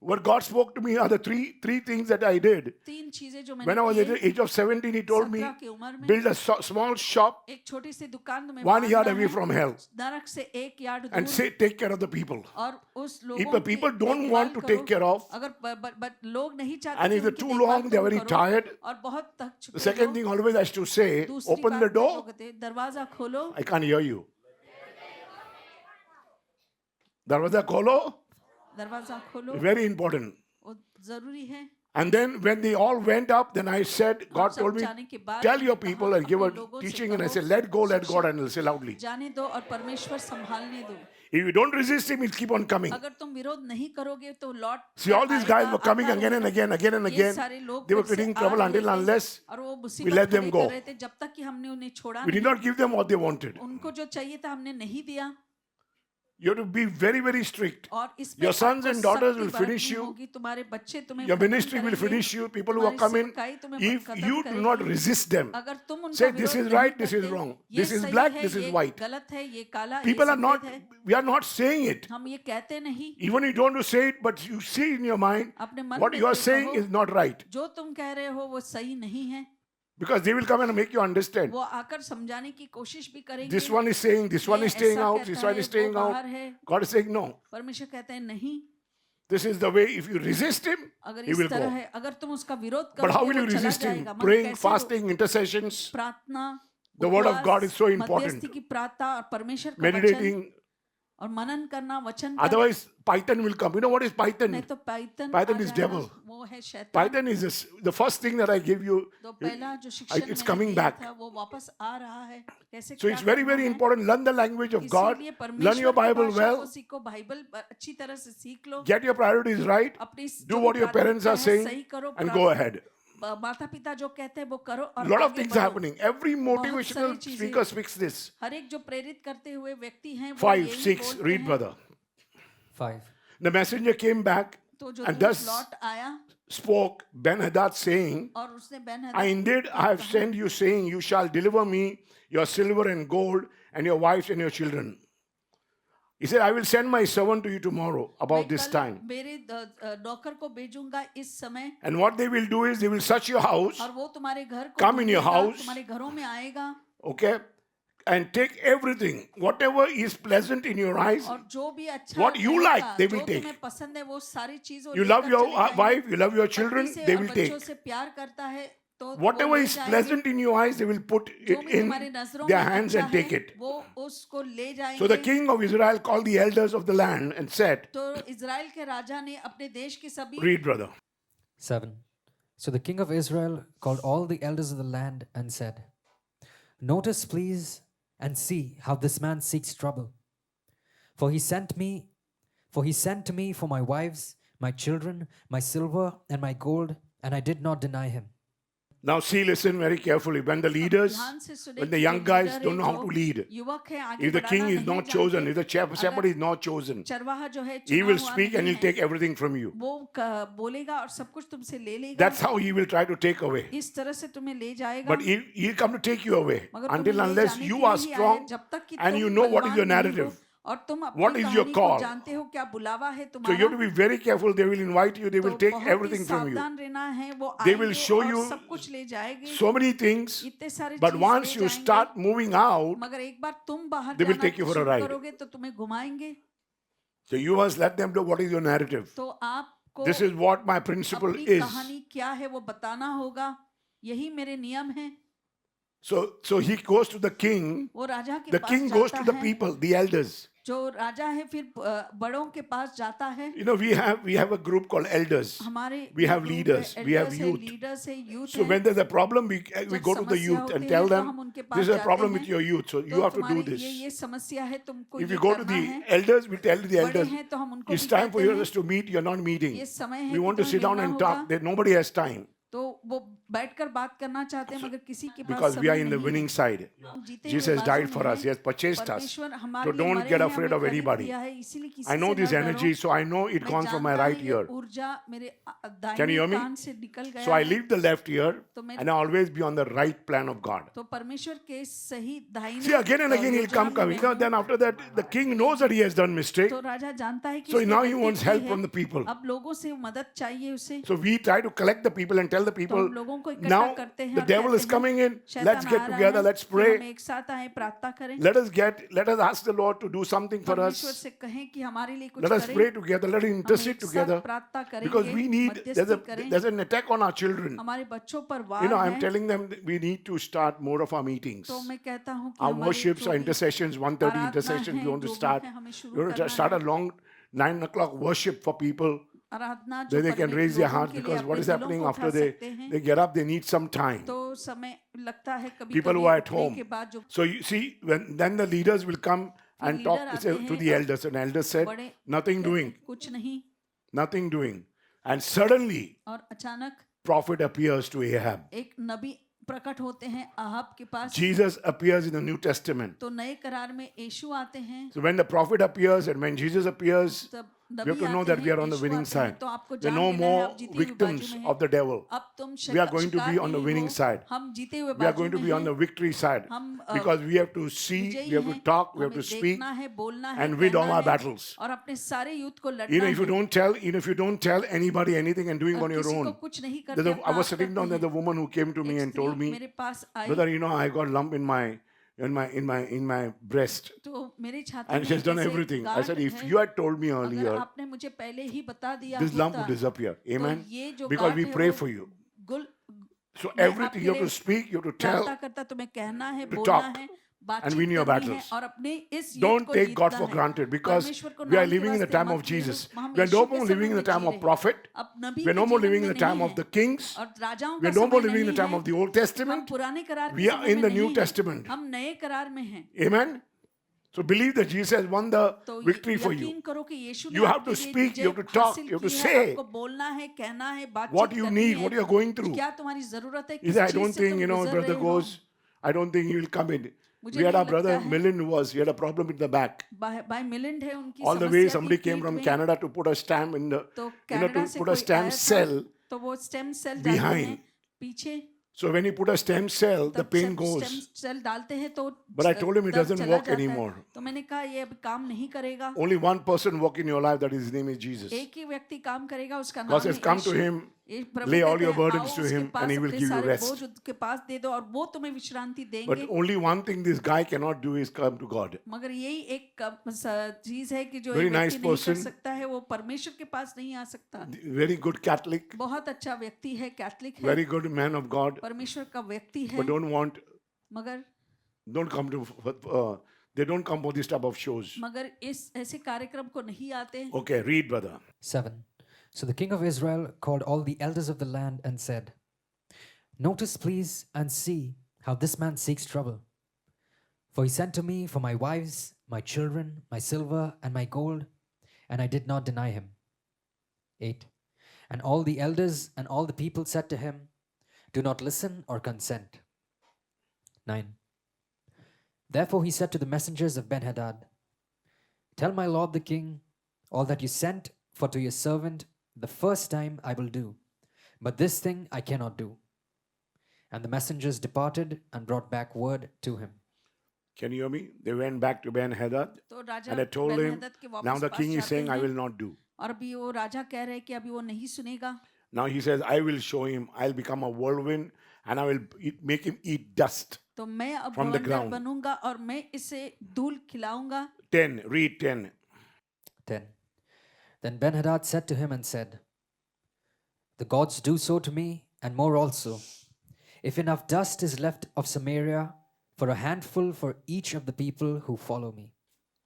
what God spoke to me are the three things that I did. तीन चीजें जो मैंने When I was at की the age of 17, He told me, 17 की उम्र में build a small shop एक छोटी सी दुकान तुम्हें 1 yard बांधना away है, from hell नरक से 1 यार्ड and दूर, say, take care of the people. और उस If लोगों the की people don't देखभाल want to करो। take care of, अगर लोग नहीं चाहते and कि if they're उनकी too देखभाल long, they're तुम very करो, tired, और बहुत थक the चुके second हो, thing always I used to say, दूसरी open बात the मैं door. जो कहते हैं, दरवाजा खोलो, I can't hear you. Darwaza kholo, दरवाजा खोलो, very important. वो जरूरी है। And then when they all went up, then I said, God सब told me, जाने के बाद tell मैंने your कहा, people and give a अपने लोगों से teaching. And I कहो, said, let go, let God handle. Say loudly. जाने दो और परमेश्वर संभालने दो। If you don't resist Him, He'll keep on coming. अगर तुम विरोध नहीं करोगे तो लौट See, all these guys were coming again and again. ये सारे लोग They were फिर से creating आ trouble रहे until थे, unless और वो we मुसीबत let them खड़ी go. कर रहे थे जब तक कि हमने उन्हें छोड़ा We did नहीं। not give them what they wanted. उनको जो चाहिए था हमने नहीं दिया, You have to be very strict. और इस पे Your sons आपको and daughters सख्ती will finish बरतनी you. होगी, तुम्हारे बच्चे तुम्हें Your खत्म ministry will करेंगे, finish you. People who are तुम्हारी coming, सेवकाई तुम्हें if खत्म you do करेगी। not resist them, अगर तुम उनका say this विरोध is नहीं right, this is करते, wrong, ये this is सही black, है, this is ये white. गलत है, ये काला, ये People are not, सफेद है, we are not saying it. हम ये कहते नहीं, Even you don't want to say it, but you see in your mind, अपने मन what में you are तो saying कहो, is not right. जो तुम कह रहे हो वो सही नहीं है। Because they will come and make you understand. वो आकर समझाने की कोशिश भी करेंगे। This one is saying, this one ये is staying ऐसा out, कहता this one है, is staying वो out. बाहर है। God is saying no. परमेश्वर कहते हैं नहीं, This is the way. If you resist Him, अगर He इस will तरह go. है, अगर तुम उसका विरोध But how करोगे will you वो चला resist Him? जाएगा। मगर Praying, कैसे fasting, intercessions, प्रार्थना, The word of उपवास, God is so important. मध्यस्थी की प्रार्थना और परमेश्वर का वचन meditating. और मनन करना, वचन करना, Otherwise, Python will come. You know what is नहीं Python? तो पाइथन Python आ is जाएगा, devil. वो है शैतान। Python is the first thing that I give you. तो पहला जो शिक्षण It's मैंने coming दिया back. था वो वापस आ रहा है। कैसे So क्या it's very करना है? important. Learn the language of God. इसीलिए Learn your परमेश्वर की Bible भाषा well. को सीखो, बाइबल अच्छी तरह से सीख लो, Get your priorities right. अपनी Do जो what भी your parents are प्राथमिकता है, saying सही करो, and go ahead. माता पिता जो कहते हैं वो करो और A lot of आगे things बढ़ो। are happening. Every motivational सारी चीजें- speaker speaks this. हर एक जो प्रेरित करते हुए व्यक्ति हैं वो 5, यही 6. बोलते Read, हैं। brother. 5. The messenger came back तो जो and दूत thus लौट आया spoke Ben-Hadad saying, और उसने Ben I indeed I have sent you, saying, you shall deliver me your silver and gold and your wives and your children. He said, I will send my servant to you tomorrow about this time. मेरे नौकर को भेजूंगा इस समय, And what they will do is they will search your house, और वो तुम्हारे घर को Come in your ढूंढेगा, house. तुम्हारे घरों में आएगा, okay, and take everything, whatever is pleasant in your eyes. और जो भी अच्छा What you रहेगा, like, they will जो take. तुम्हें पसंद है वो सारी चीज वो You love लेकर your चले जाएंगे। wife, you love your children, पति से they और will बच्चों take. से प्यार करता है तो वो Whatever ले is जाएंगे। pleasant in your eyes, they will put जो it भी in तुम्हारे नजरों their में hands अच्छा and take है, it. वो उसको ले जाएंगे। So the king of Israel called the elders of the land and said, तो इज़राइल के राजा ने अपने देश के सभी read, brother. 7. So the king of Israel called all the elders of the land and said, Notice, please, and see how this man seeks trouble. For he sent to me for my wives, my children, my silver, and my gold, and I did not deny him. Now see, listen very carefully. When the leaders, ध्यान से सुने when the कि young जो guys leader don't है, know how जो to lead, युवक है आगे if the king बढ़ाना is not नहीं chosen, जानते, if the shepherd is not chosen, चरवाहा जो है he चुना will हुआ speak and नहीं he'll है, take everything from you. वो बोलेगा और सब कुछ तुमसे ले लेगा, That's how he will try to take away. इस तरह से तुम्हें ले जाएगा। But he'll come to take you away मगर until तुम्हें ले unless जाने you के are लिए आए, strong जब तक कि and तुम you know what is बलवान your नहीं हो narrative. और तुम अपनी What is your कहानी को call? जानते हो, क्या बुलावा है So you तुम्हारा। have to be very careful. They will invite you, they will तो take बहुत ही everything from you. सावधान रहना है, वो They will आएंगे show और you सब कुछ ले जाएंगे, so many things, इतने सारे but चीज once ले you जाएंगे। start moving out, मगर एक बार तुम बाहर they will जाना take you for a शुरू ride. करोगे तो तुम्हें घुमाएंगे। so you must let them know what is your narrative. तो आपको This is what my principle अपनी is. कहानी क्या है वो बताना होगा, यही मेरे नियम है। So he goes to the king. वो राजा के The pass king goes to जाता the है, people, the elders. जो राजा है फिर बड़ों के पास जाता है। You know, we have a group called elders. हमारे We have ग्रुप है, leaders, we have elders है, youth. leaders है, youth So है। when there's a problem, we जब go to the समस्या youth होती and है tell तो them, हम उनके पास this is a जाते problem हैं। with your youth, so तो you have to do तुम्हारी this. ये समस्या है, तुमको If ये you go to करना the है। elders, we tell the बड़े elders, हैं तो हम उनको it's भी time for कहते you हैं, to meet, you're not meeting. ये समय है We कि want to तुम्हें sit down मिलना and होगा। talk. There nobody has time तो वो बैठकर बात करना चाहते हैं, मगर किसी के पास because we are समय in the नहीं winning है। side. हम जीते हुए Jesus बाजू died में for us. हैं। He has purchased us. परमेश्वर हमारे So लिए don't मरे get हैं, afraid हमें of खरीद anybody. लिया है, इसीलिए किसी I know से this न डरो। energy, so I know it मैं comes from my जानता right हूँ ये ear. ऊर्जा मेरे Can you hear दाहिने me? कान से निकल गया So I है। leave the left ear तो मैं and I always be on the right plan of God. तो परमेश्वर के सही दाहिने See, again and again he'll योजना come, में come. मैं You know, हूँ। then after that, the king knows that he has done mistake. तो राजा जानता है कि So इसने now he गलती wants की help है। from the people. अब लोगों से मदद चाहिए उसे। So we try to collect the people and tell the तो people, हम लोगों को इकट्ठा now करते हैं the और devil कहते is हैं, coming in. शैतान Let's आ get रहा together. है, Let's कि pray. हम एक साथ आए, प्रार्थना करें। Let us ask the Lord to do something for परमेश्वर us. से कहें कि हमारे लिए कुछ Let us करें। pray together. Let us हम intercede एक साथ together. प्रार्थना करेंगे, Because we need, मध्यस्थी करें। there's an attack on our children. हमारे बच्चों पर You वार know, I'm है। telling them that we need to start more of our meetings. तो मैं कहता हूँ कि Our हमारी worships, जो our भी intercessions, 1:30 आराधना intercessions, है, we want to जो भी start. है, हमें शुरू We want to करना start a है। long 9 o'clock worship for people. आराधना जो Then they can raise their लोगों hearts के लिए because what अपने is दिलों happening को after उठा सकते हैं। they get up, they need some time. तो समय लगता है कभी People कभी who are at उठने home. के बाद जो So you see, then the leaders will come and leader talk आते to हैं the और elders. And elders said, बड़े nothing doing, कुछ नहीं, nothing doing. And suddenly, और अचानक prophet appears to Ahab. एक नबी प्रकट होते हैं आहाब के पास। Jesus appears in the New Testament. तो नए करार में यीशु आते हैं। So when the prophet appears and when Jesus appears, तब we have Nabi to know आते that हैं, we are on the Yeshu winning आते हैं, side. तो आपको There are जान no लेना है more आप जीते हुए बाजू victims में of the हैं। devil. अब तुम We are going to शिकार be on the नहीं winning हो, side. हम जीते हुए We are बाजू going to में be on हैं। the victory side हम because we have to see, विजयी we have to हैं, talk, we have हमें to speak, देखना है, बोलना है, and win all कहना our है, battles. और अपने सारे युद्ध को लड़ना You know, if you don't tell anybody anything and doing और on your किसी को own. कुछ नहीं There's करके I was अपना sitting आप down there, करते the हैं। woman who came to me एक and told स्त्री me, मेरे पास आई, brother, you know, I got lump in my breast. तो मेरे छाती And में she has done जैसे everything. I गांठ said, if है, you had told me अगर earlier, आपने मुझे पहले ही बता दिया this lump होता, would disappear. तो Amen? ये जो Because गांठ we है pray वो for you. गुल So मैं everything, आपके you have लिए to speak, you have to प्रार्थना tell. करता, तुम्हें कहना है, to बोलना talk है, and बातचीत win your करनी है battles. और अपने इस युद्ध Don't को take God जीतना for है। granted because परमेश्वर को we are नाम के living in the वास्ते time मत of ले लो, Jesus. हम We are यीशु no के more समय living in the में time जी of रहे हैं। prophet. अब नबी We are के no more जीवन living in में the time नहीं of the है kings. और राजाओं We का are no समय more living in नहीं the time है। of the Old हम Testament. पुराने करार We के are समय in में the New नहीं हैं, Testament. हम नए करार में हैं। Amen? So believe that Jesus has won the तो victory for यकीन you. करो कि यीशु ने You have आपके to लिए speak, you have to Vijay talk, हासिल you have to की है, say आपको बोलना है, कहना है, what बातचीत you करनी need, है what you are going कि through. क्या तुम्हारी जरूरत है, He किस said, I चीज don't से think, तुम you know, गुजर brother रहे हो। goes, I don't think he will come in. मुझे We had नहीं our brother लगता है। Milind he had a problem in the back. भाई मिलिंड है, उनकी All the way समस्या somebody थी came पीठ from में, Canada to put a stamp in the, तो you know, कनाडा to से put a कोई stem आया था, cell तो वो स्टेम सेल डालते behind. हैं पीछे, So when he put a stem cell, the तब pain स्टेम goes. सेल डालते हैं तो But I told him it दर्द doesn't चला work जाता है। anymore. तो मैंने कहा ये अब काम नहीं करेगा। Only one person work in your life, that his name is Jesus. एक ही व्यक्ति काम करेगा, उसका God नाम says, है come to यीशु। him, ये प्रभु lay all कहते your हैं, burdens आओ to उसके him, pass and he will अपने give you सारे rest. बोझ उसके पास दे दो और वो तुम्हें विश्रांति But देंगे। only one thing this guy cannot do is come to God. मगर यही एक चीज है कि जो Very एक nice व्यक्ति नहीं कर person. सकता है, वो परमेश्वर के पास नहीं आ सकता। Very good Catholic, बहुत अच्छा व्यक्ति है, कैथलिक है, very good man of God, परमेश्वर का व्यक्ति है, but मगर don't come to, they don't come for this type of shows. मगर इस ऐसे कार्यक्रम को नहीं आते। Okay, read, brother. 7. So the king of Israel called all the elders of the land and said, Notice, please, and see how this man seeks trouble. For he sent to me for my wives, my children, my silver, and my gold, and I did not deny him. 8. And all the elders and all the people said to him, Do not listen or consent. 9. Therefore he said to the messengers of Benhadad, Tell my lord the king, all that you sent for to your servant the first time I will do, but this thing I cannot do. And the messengers departed and brought back word to him. Can you hear me? They went back to Ben Hadad तो राजा and they told him, बेन-हदद के now वापस the pass king is जाते saying, I हैं will not do. और अभी वो राजा कह रहे हैं कि अभी वो नहीं सुनेगा. Now he says, I will show him, I'll become a whirlwind and I will make him eat dust. तो मैं अब From the बवंडर ground. बनूंगा और मैं इसे धूल खिलाऊंगा. 10, read 10. 10. Then Ben-Hadad said to him and said, the gods do so to me, and more also, if enough dust is left of Samaria for a handful for each of the people who follow me.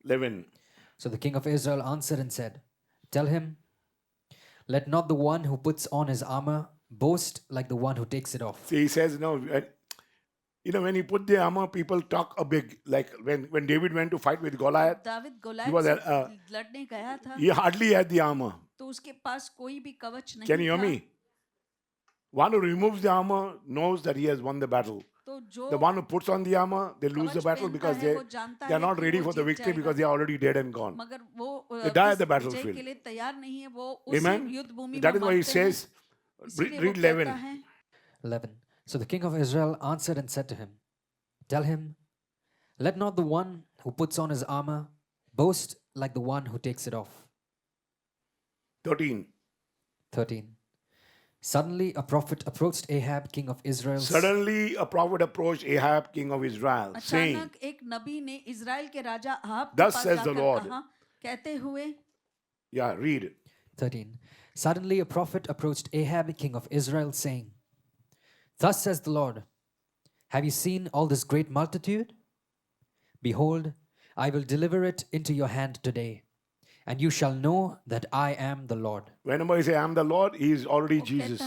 11. So the king of Israel answered and said, tell him, let not the one who puts on his armor boast like the one who takes it off. See, he says, no, when you put the armor, people talk a big, like when David went to fight with Goliath, David he Goliath was, से लड़ने गया था he hardly had the armor. तो उसके पास कोई भी कवच नहीं Can you hear था. me? One who removes the armor knows that he has won the battle. तो जो The one who puts on the armor, they lose the कवच battle पहनता because है, वो जानता they are है not कि ready वो for the जीत victory जाएगा. because they are already dead and gone. मगर वो They die at the इस battlefield. विजय के लिए तैयार नहीं है. वो उसी Amen? युद्ध भूमि That में is why he मरते हैं. says, इसीलिए वो read कहता 11. है, 11. So the king of Israel answered and said to him, tell him, let not the one who puts on his armor boast like the one who takes it off. 13. 13. Suddenly a prophet approached Ahab, king of Israel. Suddenly a prophet approached Ahab, king of Israel, saying, अचानक एक नबी ने Israel के राजा Ahab के Thus pass says the जाकर Lord. कहा, कहते हुए, yeah, read. 13. Suddenly a prophet approached Ahab, king of Israel, saying, thus says the Lord, have you seen all this great multitude? Behold, I will deliver it into your hand today, and you shall know that I am the Lord. Whenever he says, I am the Lord, he is already वो Jesus.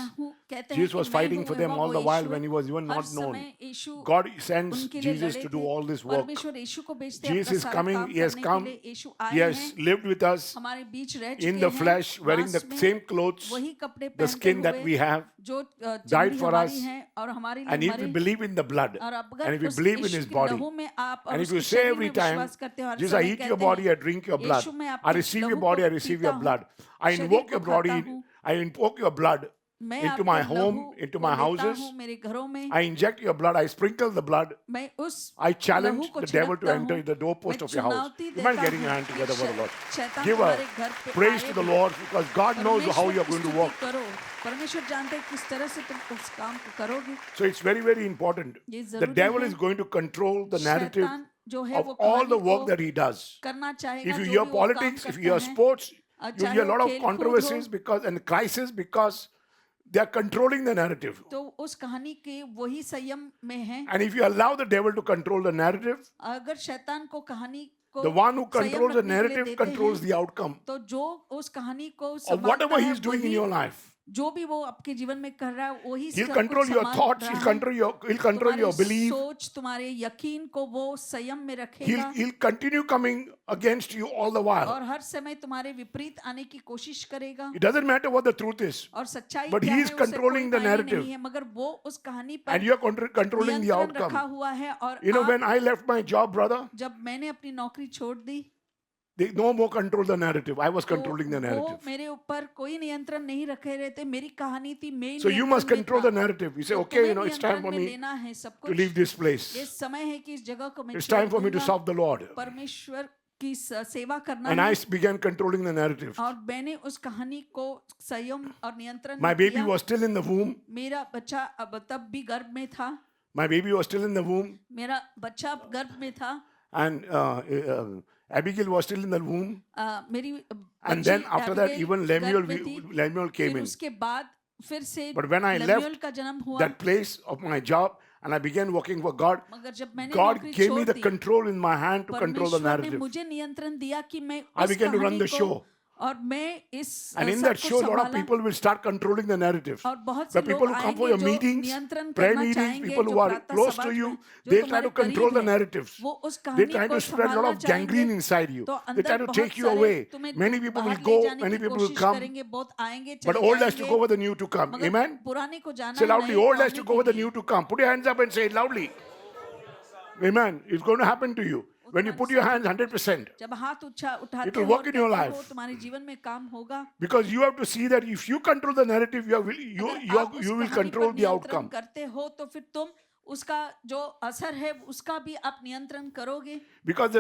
कहते हैं Jesus कि was मैं fighting हूँ for them Jehovah, all वो the while Yeshu when he was even her not known. समय यीशु God sends उनके लिए Jesus लड़े to do थे. all this work. परमेश्वर यीशु को भेजते Jesus अपना is सारा coming, काम he has करने come, के लिए. यीशु he आए has हैं, lived with us हमारे बीच रह in चुके the हैं, flesh, wearing the मांस में same clothes, वही कपड़े the पहनते skin that हुए we have, जो died चमड़ी for हमारी us. है और हमारे And लिए if we मरे. believe in the blood, और and अगर if we उस believe in यीशु his के body, लहू में आप और and if you उसके say शरीर every में time, विश्वास करते हो, हर Jesus, I समय eat your कहते body, हैं, I drink your blood, यीशु मैं I आपके receive your लहू body, को I receive पीता your हूँ, blood, I शरीर invoke को your खाता body, हूँ, I invoke your blood मैं into आपके my लहू home, into को my लेता houses, हूँ मेरे घरों में. I inject your blood, I sprinkle the blood, मैं उस I लहू challenge को the devil to छिड़कता enter हूँ. the doorpost मैं of your house. चुनौती You mind देता getting your हूँ hand कि together for the Lord? शैतान Give तुम्हारे a घर पे praise to the आए. Lord because God knows how परमेश्वर you're की going to स्तुति walk. करो. परमेश्वर जानते हैं किस तरह से तुम उस काम को करोगे. So it's very, very important. ये The जरूरी devil है. is going to control the narrative शैतान जो है of वो all कहानी the work को that he does. करना चाहेगा. If you जो hear भी वो काम politics, if करता you hear है, sports, you'll चाहे hear a वो lot of खेल-कूद controversies हो, because and crisis because they are controlling the narrative. तो उस कहानी के वही संयम में है. And if you allow the devil to control the narrative, अगर शैतान को कहानी को the one who संयम controls the रखने के लिए narrative देते controls हैं, the outcome तो जो उस कहानी को of संभालता whatever है, he's doing in वही your life. जो भी वो आपके जीवन में कर रहा है वही He'll सब control कुछ your संभाल thoughts, रहा he'll है. control your तुम्हारी belief. सोच, तुम्हारे यकीन को वो संयम में He'll, रखेगा he'll continue coming against you all the while. और हर समय तुम्हारे विपरीत आने की कोशिश करेगा. It doesn't matter what the truth is. और सच्चाई But क्या he है is उसे controlling कोई the मायने narrative. नहीं है, मगर वो उस कहानी पर And you're controlling the नियंत्रण रखा outcome. हुआ है. और You know, आप, when I left my job, brother, जब मैंने अपनी नौकरी छोड़ दी, they no more control the narrative. I was तो controlling the वो narrative. मेरे ऊपर कोई नियंत्रण नहीं रखे रहे थे. मेरी कहानी थी, मैं So you must नियंत्रण में control था. the narrative. You say, तो okay, तुम्हें it's time नियंत्रण for में me लेना है सब to कुछ. leave this ये place. समय है कि इस जगह को मैं It's छोड़ time for me to दूंगा. serve the Lord. परमेश्वर की सेवा करना And है. I began controlling the narrative. और मैंने उस कहानी को संयम और नियंत्रण My में baby किया. was still in the womb. मेरा बच्चा अब तब भी गर्भ में था. My baby was still in the womb. मेरा बच्चा गर्भ में था. And Abigail was still in the womb. मेरी And बच्ची then after that, Abigail even गर्भ में थी. Lemuel came फिर in. उसके बाद फिर से But when I Lemuel left का जन्म हुआ. that place of my job and I began working for God, मगर जब मैंने God नौकरी gave me छोड़ the the, control in my hand to control the परमेश्वर ने narrative. मुझे नियंत्रण दिया कि मैं I उस began to run कहानी the को show. और मैं इस And in सब that को show, a lot of संभाला. people will start controlling the narrative. और बहुत से The people लोग who come for आएंगे your जो meetings, नियंत्रण prayer करना meetings, चाहेंगे, people जो who are प्रातः close सभा to you, में जो they try तुम्हारे to control करीब the है, narratives. वो उस They कहानी try को to spread a lot संभालना of gangrene चाहेंगे. inside you. तो They try अंदर to बहुत take you सारे away. तुम्हें Many people will बाहर ले go, जाने many की people will कोशिश come. करेंगे, बहुत आएंगे, But चले old has to जाएंगे. go with the new to come. मगर Amen? पुराने को जाना Say है, loudly, नए old को has to आने go के with the लिए. new to come. Put your hands up and say it loudly. Amen. It's going to happen to you. When you put your hands 100%. जब हाथ उठाते It will हो work और in your कहते हो, life. तुम्हारे जीवन में काम होगा. Because you have to see that if you control the narrative, अगर आप उस you will कहानी control पर the नियंत्रण outcome. करते हो तो फिर तुम उसका जो असर है उसका भी आप नियंत्रण करोगे। Because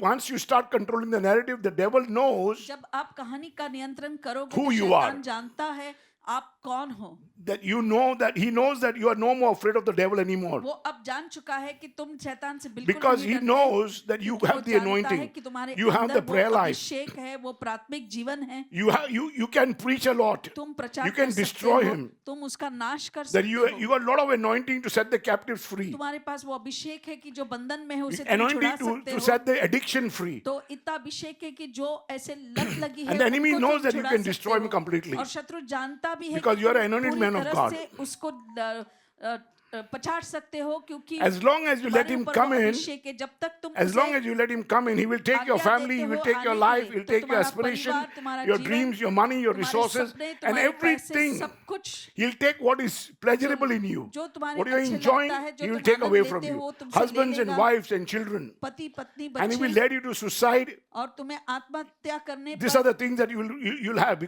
once you start controlling the narrative, the devil knows जब आप कहानी का नियंत्रण करोगे Who तो you शैतान are. जानता है आप कौन हो। that he knows that you are no more afraid of the devil anymore. वो अब जान चुका है कि तुम शैतान से बिल्कुल Because नहीं he डरते, knows that you क्योंकि वो have the जानता है anointing, कि तुम्हारे you have अंदर the वो prayer life, अभिषेक है, वो प्राथमिक जीवन है। you can preach a lot, तुम प्रचार you कर can सकते destroy हो, him, तुम उसका नाश कर that सकते you हो। got a lot of anointing to set the captives free, तुम्हारे पास वो अभिषेक है कि जो बंधन में है उसे तुम anointing छुड़ा to सकते हो। set the addiction free. तो इतना अभिषेक है कि जो ऐसे लत लगी है And the enemy उनको knows तुम that you छुड़ा can सकते destroy him हो। completely. और शत्रु जानता भी है Because कि you are तुम an anointed पूरी man of तरह God. से उसको पछाड़ सकते हो, क्योंकि As long as you let तुम्हारे him ऊपर come वो in, अभिषेक है। जब तक तुम as long उसे as you let him come in, he will take your आज्ञा family, देते he will हो take your आने के life, लिए, he will तो take your तुम्हारा aspiration, परिवार, तुम्हारा your जीवन, dreams, your money, your तुम्हारे resources, सपने, and तुम्हारे पैसे, everything. सब कुछ He'll take what is pleasurable in you. जो तुम्हारे What you're अच्छे enjoying, लगता है, जो he will तुम take आनंद away from लेते you. हो, तुमसे ले Husbands and लेगा। wives and children. पति पत्नी And he will बच्चे, lead you to suicide. और तुम्हें आत्महत्या करने These are पर the things that you'll have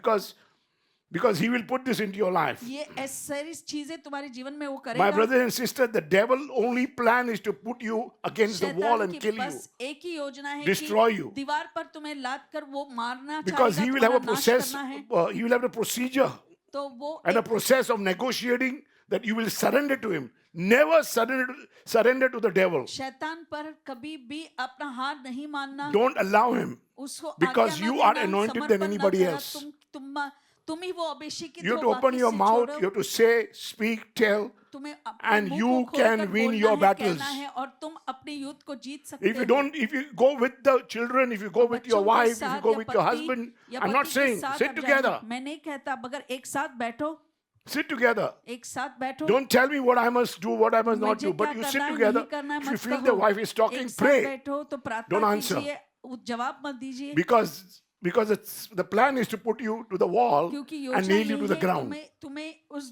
because he will put this into your life. ये ऐसी चीजें तुम्हारे जीवन में वो My करेगा। brothers and sisters, the devil only plan is to put you against the wall शैतान and की kill you. बस एक ही योजना है Destroy कि you. दीवार पर तुम्हें लाद कर वो मारना Because चाहेगा, he will have a तुम्हारा नाश process, करना है। he will have a procedure तो वो and a एक process of negotiating that you will surrender to him. Never surrender to the devil. शैतान पर कभी भी अपना हार नहीं मानना, Don't allow him. उसको Because आज्ञा you न are देना, anointed than समर्पण न anybody करना। else. तुम ही वो अभिषेकित You हो, have to open बाकी your से mouth, छोड़ो। you have to say, speak, tell, तुम्हें अपने and मुंह you को खोलकर can win बोलना your है, battles. कहना है, और तुम अपने युद्ध को जीत सकते If you हो। don't, if you go with the children, if you go with your बच्चों के wife, if you साथ go या with your पति husband, या I'm पति not के saying, साथ sit आप जाएंगे। together. मैं नहीं कहता, मगर एक साथ बैठो, Sit together. एक साथ बैठो। Don't tell me what I must do, what I must not मुझे do, but क्या you करना sit है, together. नहीं करना है, If you मत feel कहो। the wife is talking, एक साथ pray. बैठो तो प्रार्थना Don't answer. कीजिए, जवाब मत दीजिए, Because the plan is to put you to the wall क्योंकि and योजना nail you यही to the है ground. तुम्हें उस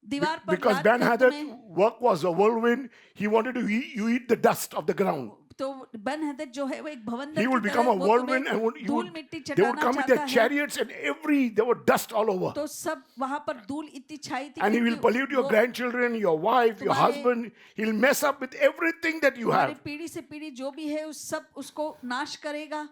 दीवार पर Because लाद Ben कर Hadad तुम्हें, work was a whirlwind. He wanted to eat the dust of the ground. तो बन हदद जो है वो एक भवंडर He की would तरह become a वो whirlwind and तुम्हें धूल मिट्टी they would चटाना come with their चाहता है। chariots and there were dust all over. तो सब वहां पर धूल इतनी छाई थी, And he will क्योंकि pollute your वो grandchildren, your wife, your तुम्हारे- husband. He'll mess up with everything that you तुम्हारी have. पीढ़ी से पीढ़ी जो भी है उस सब उसको नाश करेगा।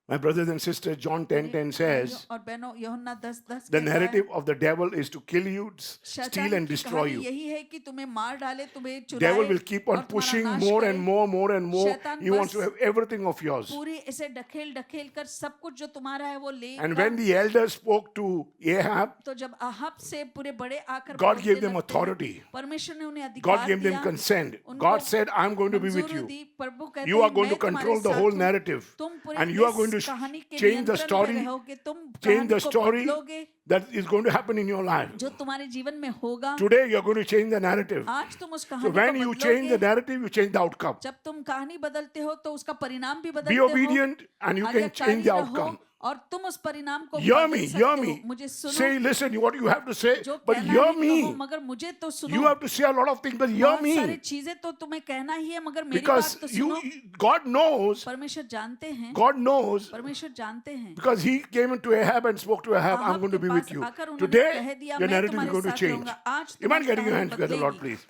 My brothers and sisters, John 10:10 says, और बहनों, यूहन्ना 10:10 the कहता है, narrative of the devil is to kill you, steal शैतान and की destroy कहानी you. यही है कि तुम्हें मार डाले, तुम्हें चुराए Devil will keep on और तुम्हारा pushing नाश more करे। and more and more. शैतान He wants to बस have everything of yours. पूरी ऐसे ढकेल ढकेल कर सब कुछ जो तुम्हारा है वो ले। And when the elders spoke to Ahab, तो जब आहब से पूरे बड़े आकर God बोलने gave them लगते हैं, authority. परमेश्वर ने उन्हें अधिकार God gave दिया, them consent. उनको God said, I'm going to be with मंजूरी you. दी। प्रभु कहते You are हैं, going to मैं तुम्हारे control the साथ whole हूँ, narrative. तुम पूरे And you are इस going to कहानी के change the नियंत्रण में story, रहोगे, तुम change the कहानी को story बदलोगे, that is going to happen in your life. जो तुम्हारे जीवन में होगा। Today, you're going to change the narrative. आज तुम उस So कहानी when को you change the बदलोगे। narrative, you change the outcome. जब तुम कहानी बदलते हो तो उसका परिणाम भी बदलते Be हो। obedient and you can change the आज्ञाकारी outcome. रहो और तुम उस परिणाम को Hear बदल me, सकते hear हो। me. मुझे सुनो, Say, listen, what you have to say, जो but कहना hear है कहो, me. मगर मुझे तो सुनो। You have to say a lot of things, but hear बहुत सारी me. चीजें तो तुम्हें कहना ही है, मगर मेरी Because बात तो सुनो। God knows, परमेश्वर जानते हैं, परमेश्वर जानते हैं। because he came into Ahab and spoke to Ahab, I'm आहब going to के be पास with you. आकर उन्होंने Today, कह दिया, your मैं narrative is तुम्हारे going to साथ change. रहूंगा। आज You mind तुम्हारी getting your कहानी hands together, Lord, बदलेगी। please.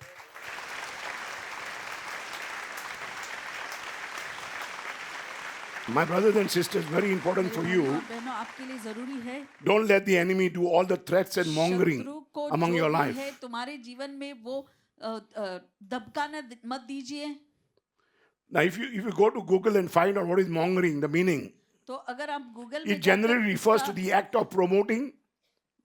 My brothers and sisters, very important for मेरे you. भाइयों और बहनों, आपके लिए जरूरी है, Don't let the enemy do all the threats and mongering शत्रु को among जो your भी life. है तुम्हारे जीवन में वो दबकाना मत दीजिए। Now, if you go to Google and find out what is mongering, the meaning, तो अगर आप गूगल में it generally refers to the act of promoting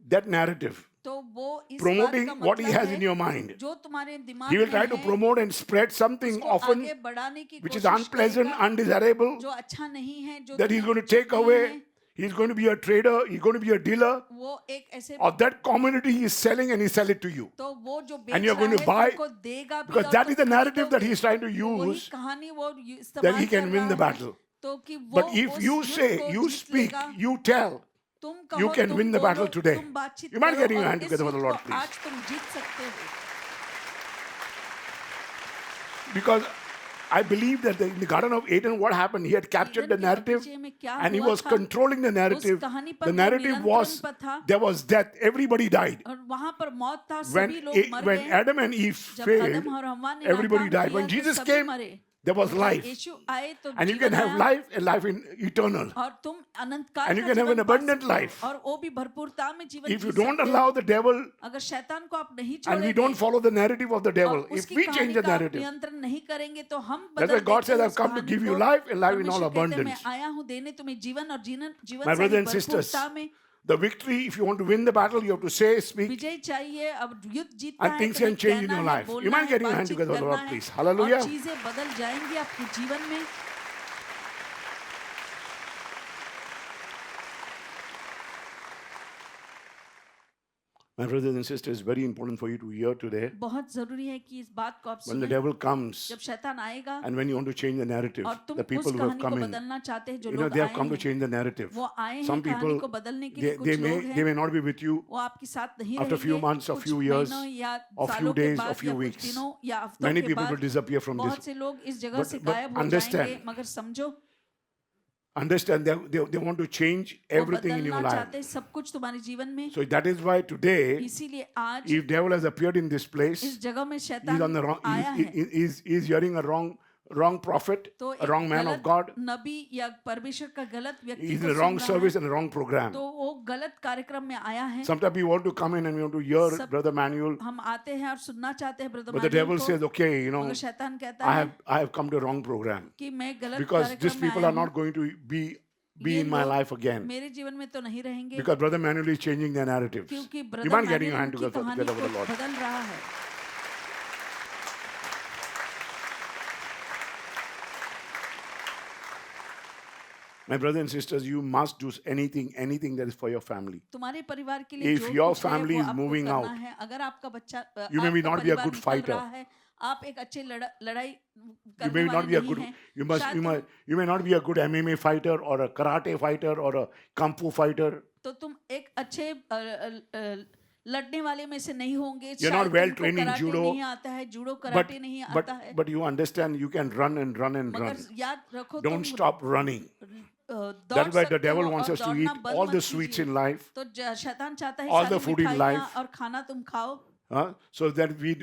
that narrative, तो वो इस promoting बात का what he मतलब has है, in your mind. जो तुम्हारे दिमाग He will में try to है, promote and spread something उसको often आगे बढ़ाने की which is कोशिश unpleasant, करेगा, undesirable, जो अच्छा नहीं है, जो that he's तुम्हें going to take उचित नहीं away. है, He's going to be a trader, he's going to be a dealer वो एक ऐसे of that commodity he is selling and he sell it to you. तो वो जो बेच And you're रहा going to है buy, तुमको देगा भी, because और that तुम is the narrative that खरीदोगे। he's trying to वही use, कहानी वो that इस्तेमाल he कर can win रहा the है, battle. तो कि वो But if उस you युद्ध say, को you जीत speak, लेगा। you tell, तुम you कहो, can तुम win the battle बोलो, today. तुम बातचीत You mind करो getting your और hand इस together for the युद्ध Lord, को please? आज तुम जीत सकते हो। Because I believe that in the Garden of Eden, what happened? He had captured the Eden के narrative बगीचे में क्या and he हुआ was था? controlling the narrative. कहानी पर The वो narrative was नियंत्रण पर था। there was death, everybody died. और वहां पर मौत था, When, सभी लोग मर when गए। Adam and Eve जब failed, आदम और हव्वा ने everybody नाकाम died. किया When तो Jesus सभी came, मरे। there was जब life. यीशु आए तो And you जीवन can have आया। life, a life in eternal. और तुम अनंत काल And you का can have जीवन an पा abundant सकते हो। life. और वो भी भरपूरता में जीवन If you जी don't सकते हो। allow the devil अगर शैतान को आप नहीं and we छोड़ेंगे don't follow the narrative of the और devil, if उसकी we कहानी change the का आप narrative, नियंत्रण नहीं करेंगे तो हम that's बदल why God देते says, हैं I've उस come to कहानी give you को। life and life in all परमेश्वर कहते हैं, मैं abundance. आया हूँ देने तुम्हें जीवन और जीवन My से brothers भी and sisters, भरपूरता में। the victory, if you want to win the battle, you have to say, speak, विजय चाहिए। अब युद्ध जीतना and है, things तुम्हें can change in कहना your है, life. You बोलना mind है, getting your hand बातचीत together for the Lord, करना है, please. Hallelujah. और चीजें बदल जाएंगी आपके जीवन में। My brothers and sisters, very important for you to hear today. बहुत जरूरी है कि इस बात को आप When the सुनें। devil comes जब शैतान आएगा and when you want to change the narrative, और तुम the people उस who have कहानी को come in, बदलना चाहते हैं, जो you know, लोग they have आए come to हैं, change the narrative. वो आए Some हैं कहानी people, को बदलने के लिए। they कुछ लोग may हैं, not be with you वो आपके साथ नहीं after a few रहेंगे। months or कुछ few years महीनों या or few सालों के days or बाद few या कुछ weeks. दिनों या हफ्तों Many के people will बाद disappear from बहुत this. से लोग इस जगह से But गायब हो understand, जाएंगे, मगर समझो understand they want to change वो everything in your बदलना life. चाहते हैं सब कुछ तुम्हारे जीवन में। So that is why today, इसीलिए आज if devil has appeared in this place, इस जगह में he's on शैतान the wrong, आया है he's hearing a wrong prophet, तो a wrong man of गलत God. नबी या परमेश्वर का गलत व्यक्ति He's को in the सुन wrong रहा service है, and the wrong program. तो वो गलत कार्यक्रम में आया है। Sometimes we want to come in and we want to hear सब- Brother Manuel, हम आते हैं और सुनना चाहते हैं brother but the devil says, okay, you know, मगर शैतान कहता I है have come to a wrong program कि मैं गलत because these कार्यक्रम में people आया are not हूँ। going to be ये in my लोग life again मेरे जीवन में तो नहीं रहेंगे because Brother Manuel is changing their narratives. क्योंकि You brother mind getting your manual hand उनकी together कहानी together को with the Lord. बदल रहा है। My brothers and sisters, you must do anything that is for your family. तुम्हारे परिवार के लिए If जो your कुछ है, family वो is आपको moving करना out, है। अगर आपका बच्चा you may आपका not be a परिवार good निकल fighter. रहा है, आप एक अच्छे लड़ाई You करने may not वाले be a नहीं good हैं। you may not be a good MMA fighter or a karate fighter or a kung fu fighter. तो तुम एक अच्छे लड़ने वाले में से नहीं होंगे। You're शायद not well तुमको trained in कराटे judo, नहीं आता है, जूडो But कराटे नहीं आता है। but you understand you can run and run and run. मगर याद रखो Don't तुम stop running. दौड़ That's why the सकते devil हो wants और us to दौड़ना eat बंद all मत the sweets कीजिए। in life, तो शैतान चाहता है all the सारी food in मिठाइयाँ life. और खाना तुम खाओ so that we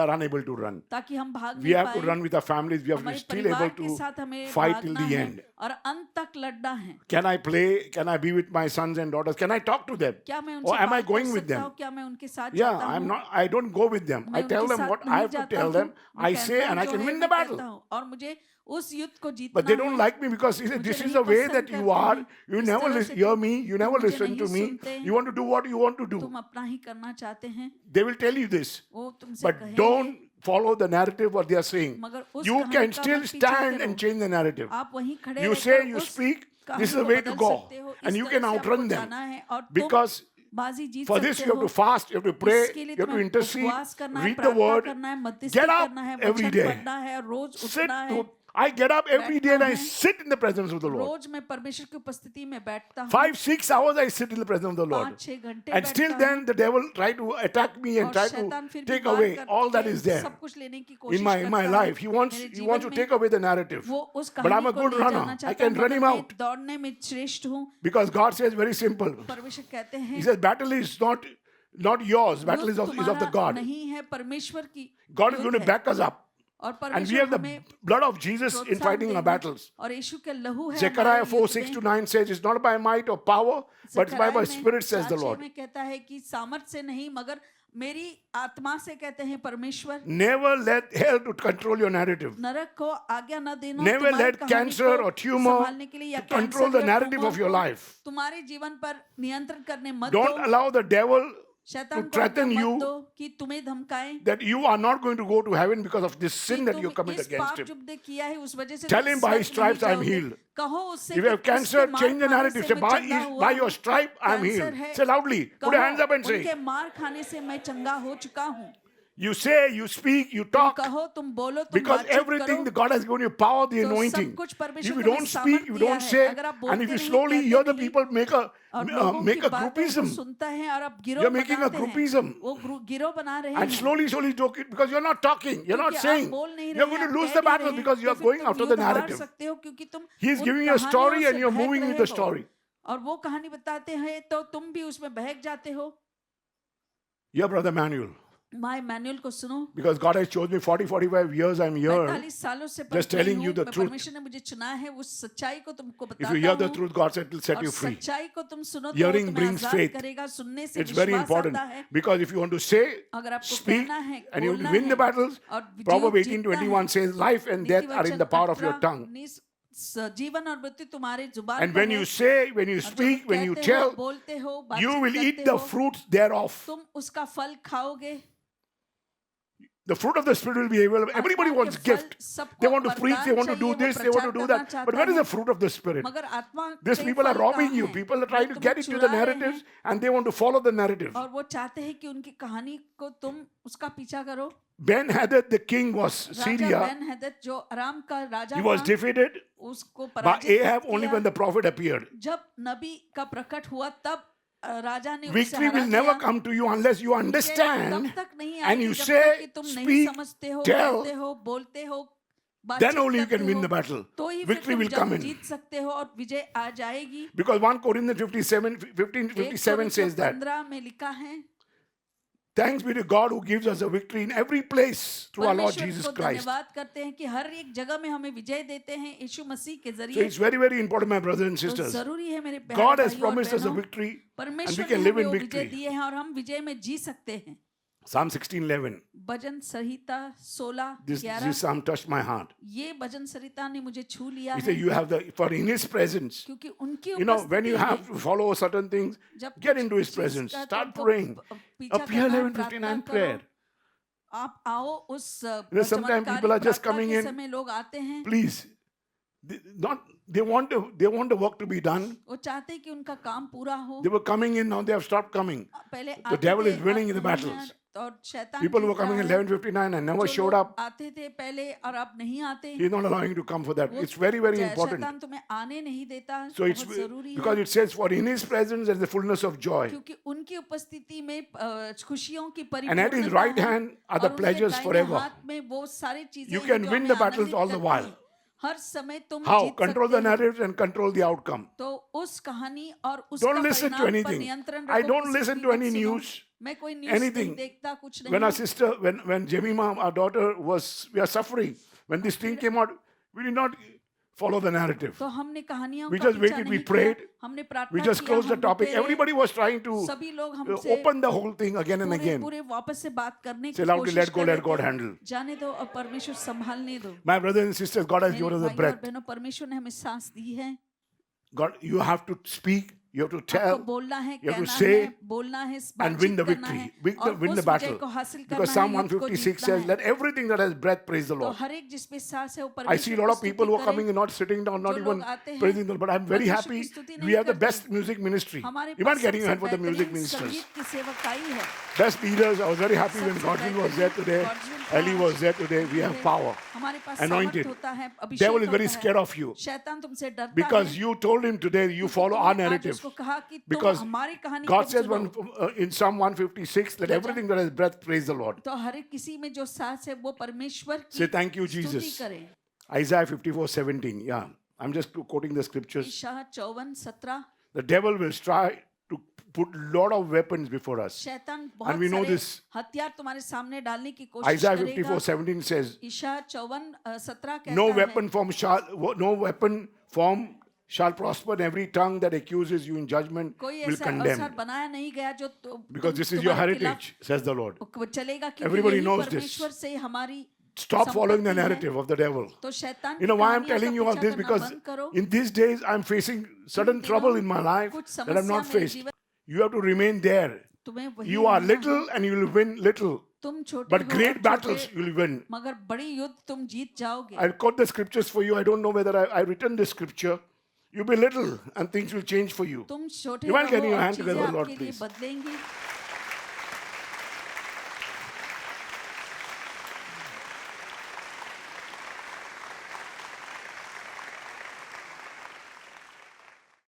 are unable to run. ताकि हम भाग We नहीं have to पाए। run with our families. We have to हमारे still परिवार able के to साथ हमें fight till भागना the है end. और अंत तक लड़ना है। Can I play? Can I be with my sons and daughters? Can I talk to them? क्या मैं Or उनसे am I बात कर going with सकता them? हूँ? क्या मैं उनके साथ Yeah, जाता I'm हूँ? not. I don't go with them. I मैं tell उनके them साथ what I नहीं have to जाता tell हूँ। them. मैं I कहता say, हूँ and I जो can है win मैं the battle. कहता हूँ और मुझे उस युद्ध को जीतना But they don't है। like me because he said, मुझे "This is नहीं the way पसंद that you करते are. हैं। You इस never तरह से hear तुम- me. You तुम never मुझे listen to नहीं me. सुनते। You want to do what you want to do." तुम अपना ही करना चाहते हैं, They will tell you this, वो तुमसे but कहेंगे। don't follow the narrative what they are saying. मगर उस You कहानी can का still मत पीछे stand करो। and change the narrative. आप वहीं खड़े You रहकर say, you उस speak. कहानी This is the को way to बदल go, सकते हो। and इस you तरह can से outrun आपको them जाना है और तुम because. बाजी जीत For this, सकते you have हो। to fast, you have to pray, इसके लिए you have to तुम्हें intercede, उपवास करना है, read the प्रार्थना word, करना है, मध्यस्थी get up करना है, every वचन day. पढ़ना है, रोज Sit. उठना है। I get up every day and I बैठना है। sit in the presence of the Lord. रोज मैं परमेश्वर की उपस्थिति में बैठता हूँ। 5-6 hours I sit in the presence of the Lord. 5-6 घंटे And still बैठता then हूँ। the devil try to attack me and और try शैतान to फिर भी take वार away करके all that is there सब कुछ लेने की कोशिश in my करता है। life. He wants मेरे to जीवन में take away the narrative. वो उस But I'm कहानी a को good ले जाना runner. I चाहता can है, run मगर him मैं out. दौड़ने में श्रेष्ठ हूँ। Because God says very simple. परमेश्वर कहते He हैं says battle is not yours. Battle is of the तुम्हारा God. नहीं है, परमेश्वर की God is going to युद्ध है। back us up. और And we परमेश्वर have the हमें blood of Jesus in प्रोत्साहन fighting our देंगे। battles. और यीशु के लहू है Zechariah हमारे 4:6-9 says, "It's not by might or power, but it's by my spirit," says the Lord. में कहता है कि सामर्थ से नहीं मगर मेरी आत्मा से कहते हैं परमेश्वर। Never let hell to control your narrative. नरक को आज्ञा न देना। Never तुम्हारी let कहानी cancer को or tumor संभालने के लिए या to control कैंसर the या narrative ट्यूमर of your को life. तुम्हारे जीवन पर नियंत्रण करने मत Don't दो। allow the devil शैतान to को आज्ञा threaten मत you दो कि तुम्हें धमकाएं। that you are not going to go to heaven because of this sin that कि you तुम commit इस against पाप him. जो ने किया है उस वजह से Tell तुम him, by his स्वर्ग stripes नहीं I am जाओगे। healed. कहो उससे If you कि have cancer, उसके मार change the खाने narrative. से Say, मैं by चंगा हुआ your हूँ। stripe I am cancer healed. है। Say loudly. Put your hands up and कहो, say, उनके मार खाने से मैं चंगा हो चुका हूँ। You say, you speak, you तुम talk. कहो, तुम बोलो, तुम Because बातचीत everything करो, that God has given you power, the तो सब anointing. कुछ If परमेश्वर you तुम्हें don't speak, सामर्थ you दिया don't है. say, अगर आप and बोलते if you नहीं, slowly कहते hear the नहीं, people make a और लोगों make की a बातों को groupism, सुनता है और आप गिरोह You're making a बनाते हैं, groupism. वो गिरोह बना रहे and हैं, slowly talk it, because you're not talking, you're not क्योंकि आप saying. बोल नहीं You're रहे going हैं, to आप lose कह the नहीं battle रहे हैं, because तो you're फिर going तुम after the युद्ध हार narrative. सकते हो, क्योंकि तुम He's उन giving you a कहानियों story से and you're बहक moving रहे with the हो. story. और वो कहानी बताते हैं तो तुम भी उसमें बहक जाते हो. Yeah, Brother Manuel. My manual को सुनो. Because God has chosen me 40-45 years, I'm here. 45 सालों से Just मैं telling हूँ, you the मैं truth. परमेश्वर ने मुझे चुना है, उस सच्चाई को तुमको If you बताता hear the हूँ. truth, God said it will set और you free. सच्चाई को तुम सुनो तो Hearing तुम्हें brings आजाद faith. करेगा, सुनने से It's very विश्वास important. आता है. Because if you want to say, अगर आपको speak, कहना है, and you बोलना win the है, battles, और विजय Proverbs जीतना 18:21 है. says, life and death are in the power of your tongue. जीवन और मृत्यु तुम्हारे जुबान And पर when है. you say, when you और जब speak, when you कहते हो, tell, बोलते हो, you बातचीत will eat करते the हो, fruits thereof. तुम उसका फल खाओगे. The fruit of the Spirit will be available. Everybody आत्मा के wants फल gift. सबको They want to preach, they वरदान want to do चाहिए, this, वो they want to प्रचार do करना that. चाहता But where is है. the fruit of the Spirit? मगर आत्मा These के people are फल robbing कहाँ you. हैं? People are वो trying to तुम्हें get into चुरा the रहे हैं, narratives and they want to follow the narrative. और वो चाहते हैं कि उनकी कहानी को तुम उसका पीछा करो. Ben-Hadad, the king, was raja Syria. Ben Hadad जो अराम का राजा He was था, defeated उसको by पराजित Ahab only किया. when the prophet appeared. जब नबी का प्रकट हुआ तब राजा ने उसे Victory हरा will never दिया. come to you unless you Vijay understand तब तक नहीं and आएगी you जब तक say, कि तुम नहीं speak, समझते हो, tell. कहते हो, बोलते हो, Then बातचीत only you करते can win हो, the battle. तो ही फिर Victory तुम will come जंग in. जीत सकते हो और विजय आ जाएगी. Because 1 Corinthians 15:57 says that. 15 में लिखा है, Thanks be to God who gives us a victory in every place through our Lord परमेश्वर Jesus को Christ. धन्यवाद करते हैं कि हर एक जगह में हमें विजय देते हैं यीशु मसीह के So जरिए. it's very, very important, my brothers and तो sisters. जरूरी है मेरे प्यारे God has भाइयों और promised us a बहनों, victory and we परमेश्वर can ने live हमें in वो विजय victory. दिए हैं और हम विजय में जी सकते हैं. Psalm 16:11. Bhajan Samhita 16 This 11. psalm touched my heart. ये भजन संहिता ने मुझे छू लिया He है, said, you have the, for in His presence, क्योंकि उनकी you know, when you उपस्थिति have में to follow certain things, जब get कुछ into His चीज presence. का Start तुमको praying. पीछा Appear करना है, 11:59 प्रार्थना prayer. करो. आप आओ उस sometimes people are just प्रार्थना coming के in. समय लोग आते हैं, Please. They want the work to be done. वो चाहते हैं कि उनका काम पूरा हो. They were coming in, now they have stopped coming. पहले The आते devil थे, is winning अब in the नहीं battles. है, और शैतान People were जीत coming रहा at है. 11:59 and never जो showed लोग up. आते थे पहले और अब नहीं आते. He's not allowing you to come for that. वो It's very, very important. शैतान तुम्हें आने नहीं देता. So it's बहुत जरूरी because है, it says, for in His presence there is the fullness of joy. क्योंकि उनकी उपस्थिति में खुशियों की And at His परिपूर्णता right है, hand are the और उनके pleasures दाहिने forever. हाथ में वो सारी चीजें You हैं can जो win हमें the battles आनंदित all the करती while. हैं. हर समय तुम How? जीत Control सकते the हो. narrative and control the outcome. तो उस कहानी और उसका Don't listen to परिणाम पर anything. नियंत्रण I रखो, don't किसी listen की to मत any सुनो. news, मैं कोई न्यूज़ नहीं anything. देखता, कुछ When our नहीं. sister, when Jemima, our daughter, we are suffering, when this thing came out, we did not follow the narrative. तो हमने कहानियों We का just पीछा waited, we नहीं किया. prayed, हमने प्रार्थना We just किया, closed the हम topic. रुके रहे. Everybody was trying to सभी लोग हमसे open the whole thing again and पूरे again. पूरे वापस से बात करने की Say loudly, कोशिश let go, कर let रहे God थे. handle. जाने दो और परमेश्वर संभालने दो. My brothers and sisters, God has मेरे given us a भाइयों और breath. बहनों, परमेश्वर ने हमें सांस दी है. God, you have to speak, you have to आपको tell, बोलना है, you have to कहना say है, बोलना है, and win बातचीत the करना है victory, और win the उस विजय battle. को हासिल करना Because है, Psalm युद्ध को 156 जीतना says, है. let everything that has breath praise the तो Lord. हर एक जिसमें सांस है वो I see a lot परमेश्वर of people की who are स्तुति coming करे. and not sitting down, not जो even लोग आते हैं, praising the Lord. But I'm very परमेश्वर happy की स्तुति we नहीं have the करते. best music ministry. हमारे You might pass getting your सबसे hand for the music बेहतरीन ministers. संगीत की सेवकाई है. Best leaders. I was very happy when सबसे Godwin was there बेहतरीन today. गॉडविन Ellie था. was there today. We have power. हमारे पास Anointed. सामर्थ होता है, अभिषेक Devil is very होता है. scared of you शैतान तुमसे डरता because है. you told him today you follow our तुमने आज narrative. उसको कहा कि तुम Because हमारी कहानी God तुम says सुनो. in Psalm 156, let everything that has breath praise the Lord. तो हर एक किसी में जो सांस है वो परमेश्वर Say की thank you, स्तुति Jesus. करें. Isaiah 54:17. Yeah, I'm just quoting the scriptures. Isaiah 54:17. The devil will try to put lot of weapons before us. शैतान And we बहुत know सारे this. हथियार तुम्हारे सामने डालने की कोशिश Isaiah करेगा. 54:17 says, ईशाया 54:17 कहता no है, weapon form shall prosper, and every tongue that accuses you in judgment कोई will ऐसा condemn. अवसर बनाया नहीं गया जो Because this is your heritage, says the Lord. चलेगा, क्योंकि Everybody यही knows this. परमेश्वर से हमारी Stop following the संपत्ति है. narrative of the devil. तो शैतान You की know why I'm कहानियों का telling you all पीछा this? करना Because बंद करो. in these days I'm facing certain दिनों trouble in my life कुछ that I've not समस्या मेरे faced. जीवन- You have to remain there. तुम्हें वही You are रहना little है. and you will win little. तुम छोटे But हो great और battles छोटे, you will win. मगर बड़ी युद्ध तुम जीत जाओगे. I'll quote the scriptures for you. I don't know whether I written this scripture. You be little and things will change for you. तुम छोटे You might get रहो your और hand चीजें together, Lord, आपके लिए please. बदलेंगी.